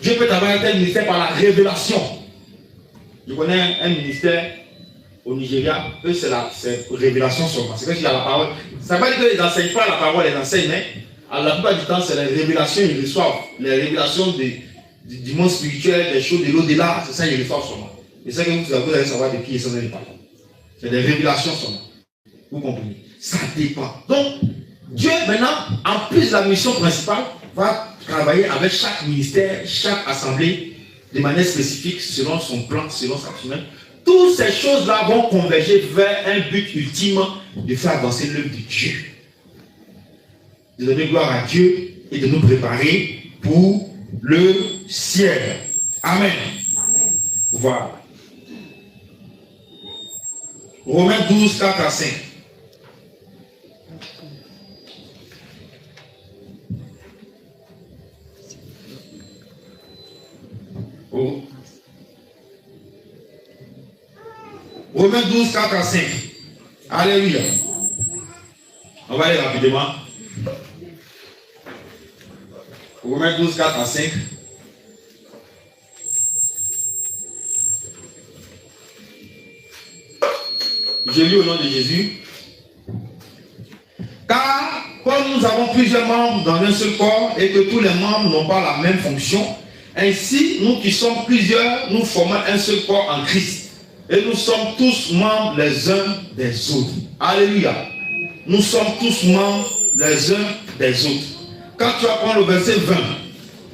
Dieu peut travailler avec tel ministère par la révélation. Je connais un ministère au Nigeria, eux c'est la révélation seulement. C'est que s'il y a la parole. Ça ne veut pas dire qu'ils n'enseignent pas la parole, ils enseignent, mais à la plupart du temps, c'est les révélations qu'ils reçoivent. Les révélations du monde spirituel, des choses de l'au-delà, c'est ça qu'ils reçoivent seulement. Et c'est que vous allez savoir de qui ils sont les parents. C'est des révélations seulement. Vous comprenez? Ça dépend. Donc, Dieu maintenant, en plus de la mission principale, va travailler avec chaque ministère, chaque assemblée, de manière spécifique, selon son plan, selon sa semaine. Toutes ces choses-là vont converger vers un but ultime de faire avancer l'œuvre de Dieu. De donner gloire à Dieu et de nous préparer pour le ciel. Amen. Amen. Voilà. Romains 12, 4 à 5. Oh. Romains 12, 4 à 5. Alléluia. On va aller rapidement. Romains 12, 4 à 5. Je lis au nom de Jésus. Car comme nous avons plusieurs membres dans un seul corps et que tous les membres n'ont pas la même fonction, ainsi nous qui sommes plusieurs, nous formons un seul corps en Christ. Et nous sommes tous membres les uns des autres. Alléluia. Nous sommes tous membres les uns des autres. Quand tu vas prendre le verset 20,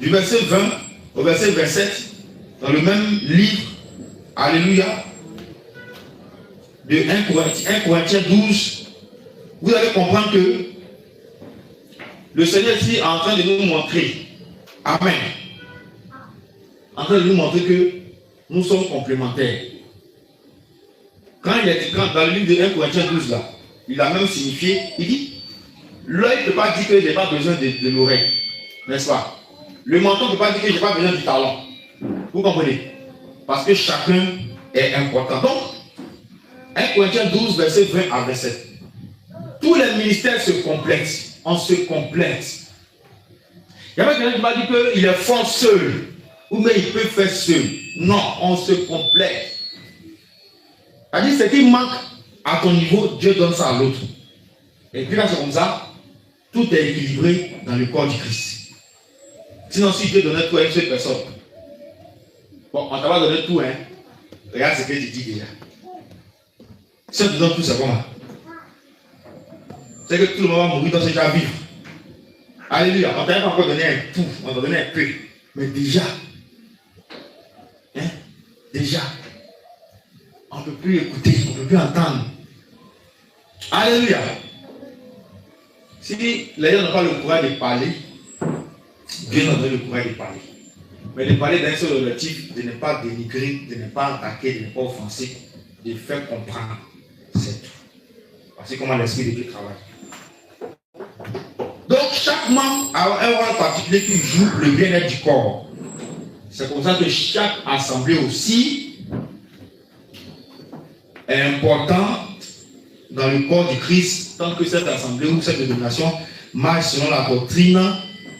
du verset 20 au verset 27, dans le même livre, alléluia, de 1 Corinthiens 12, vous allez comprendre que le Seigneur ici est en train de nous montrer, amen, en train de nous montrer que nous sommes complémentaires. Quand il est dans le livre de 1 Corinthiens 12 là, il a même signifié, il dit, l'œil ne peut pas dire que je n'ai pas besoin de l'oreille, n'est-ce pas? Le menton ne peut pas dire que je n'ai pas besoin du talon. Vous comprenez? Parce que chacun est important. Donc, 1 Corinthiens 12, verset 20 à 27. Tous les ministères se complètent. On se complète. Il y a quelqu'un qui m'a dit qu'il est fort seul. Ou mais il peut faire seul. Non, on se complète. C'est-à-dire, ce qui manque à ton niveau, Dieu donne ça à l'autre. Et puis là, c'est comme ça, tout est équilibré dans le corps du Christ. Sinon, si Dieu donnait tout à une seule personne, bon, on t'a pas donné tout, hein. Regarde ce que tu dis déjà. Si on te donne tout, c'est comment? C'est que tout le monde va mourir dans ce cas vivre. Alléluia. On t'a pas encore donné un tout, on t'a donné un peu. Mais déjà, hein? Déjà, On ne peut plus écouter, on ne peut plus entendre. Alléluia. Si les gens n'ont pas le courage de parler, Dieu nous donne le courage de parler. Mais de parler d'un seul objectif, de ne pas dénigrer, de ne pas attaquer, de ne pas offenser, de faire comprendre. C'est tout. Voici comment l'Esprit de Dieu travaille. Donc chaque membre a un rôle particulier qui joue le bien-être du corps. C'est pour ça que chaque assemblée aussi est importante dans le corps du Christ, tant que cette assemblée ou cette dénomination marche selon la doctrine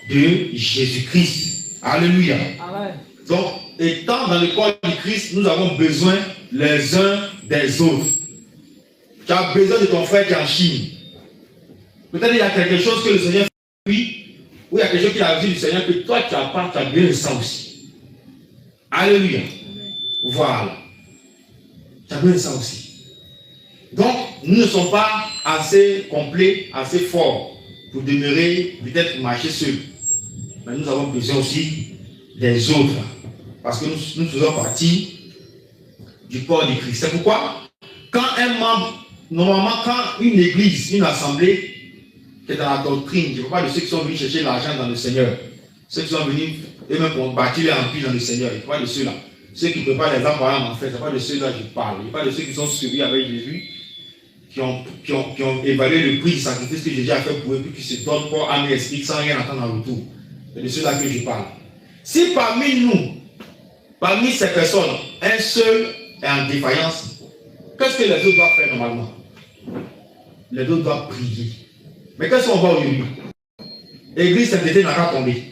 de Jésus-Christ. Alléluia. Amen. Donc, étant dans le corps du Christ, nous avons besoin les uns des autres. Tu as besoin de ton frère qui est en Chine. Peut-être il y a quelque chose que le Seigneur fait lui, ou il y a quelque chose qu'il a vu du Seigneur que toi tu n'as pas, tu as besoin de ça aussi. Alléluia. Voilà. Tu as besoin de ça aussi. Donc, nous ne sommes pas assez complets, assez forts pour demeurer, peut-être marcher seuls. Mais nous avons besoin aussi des autres. Parce que nous faisons partie du corps du Christ. C'est pourquoi, quand un membre, normalement, quand une église, une assemblée, qui est dans la doctrine, je ne parle pas de ceux qui sont venus chercher l'argent dans le Seigneur, ceux qui sont venus eux-mêmes pour bâtir leur empire dans le Seigneur, je ne parle pas de ceux-là. Ceux qui ne peuvent pas les avoir en fait, ce n'est pas de ceux-là que je parle. Je ne parle pas de ceux qui sont suivis avec Jésus, qui ont évalué le prix du sacrifice que Jésus a fait pour eux, puis qui se donnent pour âme et esprit sans rien attendre en retour. C'est de ceux-là que je parle. Si parmi nous, parmi ces personnes, un seul est en défaillance, qu'est-ce que les autres doivent faire normalement? Les autres doivent prier. Mais qu'est-ce qu'on voit aujourd'hui? L'église sainteté n'a pas tombé.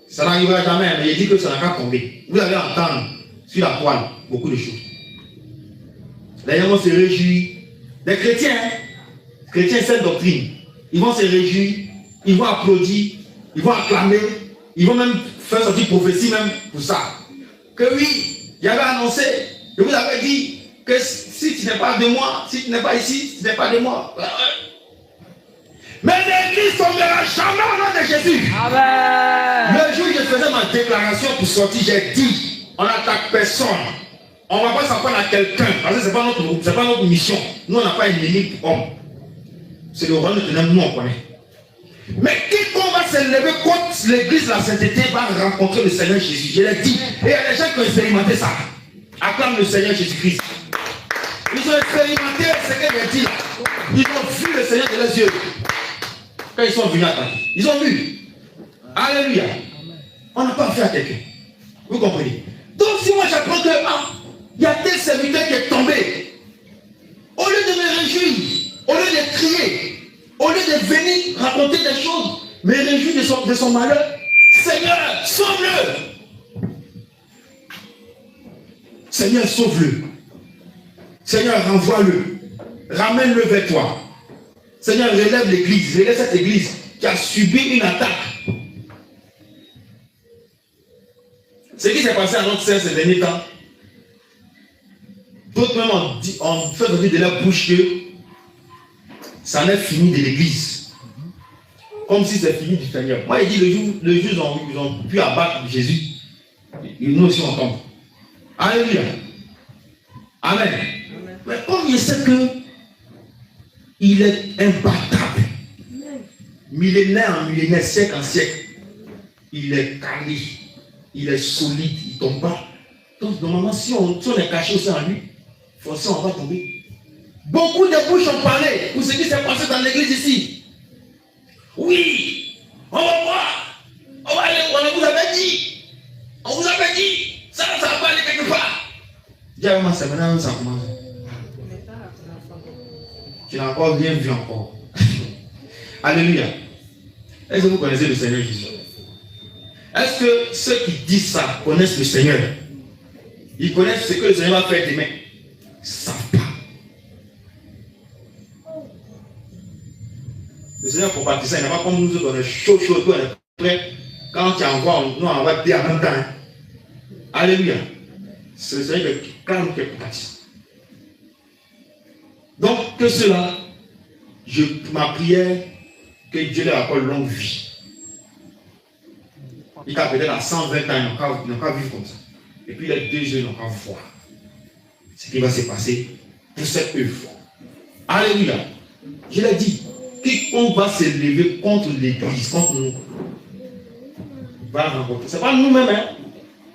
Ça n'arrivera jamais, mais il dit que ça n'a pas tombé. Vous allez entendre sur la toile beaucoup de choses. D'ailleurs, on se réjouit. Les chrétiens, chrétiens, cette doctrine, ils vont se réjouir, ils vont applaudir, ils vont acclamer, ils vont même faire sortir prophétie même pour ça. Que oui, il avait annoncé, je vous avais dit que si tu n'es pas de moi, si tu n'es pas ici, tu n'es pas de moi. Mais l'église ne tombera jamais au nom de Jésus. Amen. Le jour où je faisais ma déclaration pour sortir, j'ai dit, on n'attaque personne. On ne va pas s'en prendre à quelqu'un, parce que ce n'est pas notre mission. Nous, on n'a pas une limite homme. C'est le roi de ténèbres, nous on connaît. Mais quiconque va s'élever contre l'église, la sainteté, va rencontrer le Seigneur Jésus. Je l'ai dit. Et il y a des gens qui ont expérimenté ça. Acclame le Seigneur Jésus-Christ. Ils ont expérimenté ce que j'ai dit. Ils ont vu le Seigneur de leurs yeux. Quand ils sont venus attaquer. Ils ont vu. Alléluia. On n'a pas affaire à quelqu'un. Vous comprenez? Donc si moi j'apprends que il y a tel serviteur qui est tombé, au lieu de me réjouir, au lieu de crier, au lieu de venir raconter des choses, me réjouir de son malheur, Seigneur, sauve-le. Seigneur, sauve-le. Seigneur, renvoie-le. Ramène-le vers toi. Seigneur, relève l'église, relève cette église qui a subi une attaque. Ce qui s'est passé à notre sœur ces derniers temps, d'autres même ont fait donner de leur bouche que ça en est fini de l'église. Comme si c'est fini du Seigneur. Moi, il dit le jour où ils ont pu abattre Jésus, nous aussi on tombe. Alléluia. Amen. Amen. Mais comme il sait que il est imbattable, millénaire en millénaire, siècle en siècle, il est calé, il est solide, il ne tombe pas. Donc normalement, si on est caché aussi en lui, forcément on va tomber. Beaucoup de bouches ont parlé pour ce qui s'est passé dans l'église ici. Oui, on va voir, on va aller, on vous avait dit, ça va pas aller quelque part. Diable, c'est maintenant ça commence. Tu n'as encore rien vu encore. Alléluia. Est-ce que vous connaissez le Seigneur Jésus? Est-ce que ceux qui disent ça connaissent le Seigneur? Ils connaissent ce que le Seigneur va faire demain? Ils ne savent pas. Le Seigneur pour partir ça, il n'est pas comme nous autres, on est chaud, on est prêt. Quand tu envoies, nous on va dire en même temps. Hein? Alléluia. C'est le Seigneur qui calme qui est parti. Donc, que cela, ma prière, que Dieu leur accorde longue vie. Il t'a peut-être à 120 ans, ils n'ont qu'à vivre comme ça. Et puis les 2 yeux, ils n'ont qu'à voir ce qui va se passer pour cette œuvre. Alléluia. Je l'ai dit, quiconque va se lever contre l'église, contre nous, va rencontrer. Ce n'est pas nous-mêmes, hein?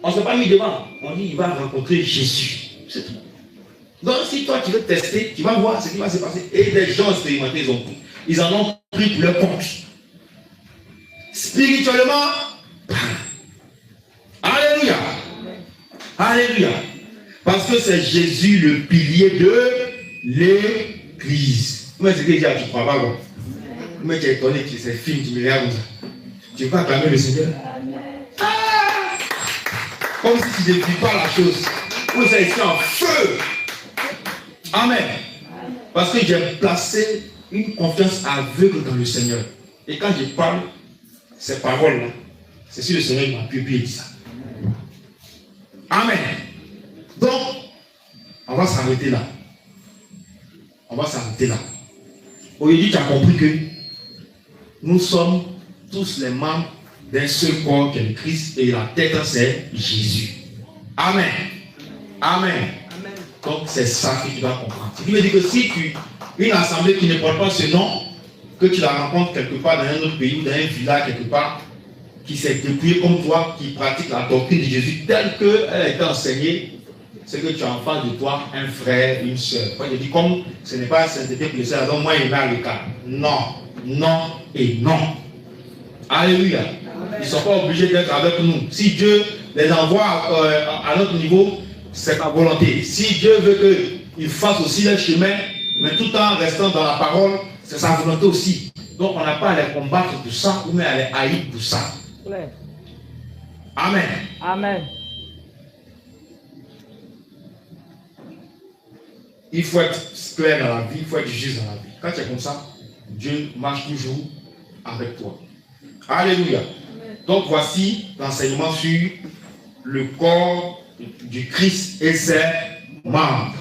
On ne s'est pas mis devant. On dit il va rencontrer Jésus. C'est tout. Donc si toi tu veux tester, tu vas voir ce qui va se passer. Et les gens expérimentés, ils en ont pris pour leur compte. Spirituellement, alléluia. Alléluia. Parce que c'est Jésus le pilier de l'église. Mais c'est que tu ne crois pas, quoi. Mais tu es étonné que c'est film, tu me regardes comme ça. Tu vas acclamer le Seigneur. Ah! Comme si tu ne vis pas la chose. Oui, ça ici en feu. Amen. Parce que j'ai placé une confiance aveugle dans le Seigneur. Et quand je parle, ces paroles-là, c'est si le Seigneur m'a publié ça. Amen. Donc, on va s'arrêter là. On va s'arrêter là. Aujourd'hui, tu as compris que nous sommes tous les membres d'un seul corps qui est le Christ et la tête c'est Jésus. Amen. Amen. Donc c'est ça que tu dois comprendre. Ce qui veut dire que si une assemblée qui ne porte pas ce nom, que tu la rencontres quelque part dans un autre pays ou dans un village quelque part, qui s'est dépouillé comme toi, qui pratique la doctrine de Jésus telle qu'elle a été enseignée, c'est que tu as en face de toi un frère, une soeur. Je dis comme ce n'est pas sainteté pour le Seigneur, donc moi il m'a le cas. Non, non et non. Alléluia. Ils ne sont pas obligés d'être avec nous. Si Dieu les envoie à notre niveau, c'est ta volonté. Si Dieu veut qu'ils fassent aussi leur chemin, mais tout en restant dans la parole, c'est sa volonté aussi. Donc on n'a pas à les combattre pour ça, ou même à les haïr pour ça. Amen. Amen. Il faut être clair dans la vie, il faut être juste dans la vie. Quand tu es comme ça, Dieu marche toujours avec toi. Alléluia. Amen. Donc voici l'enseignement sur le corps du Christ et ses membres.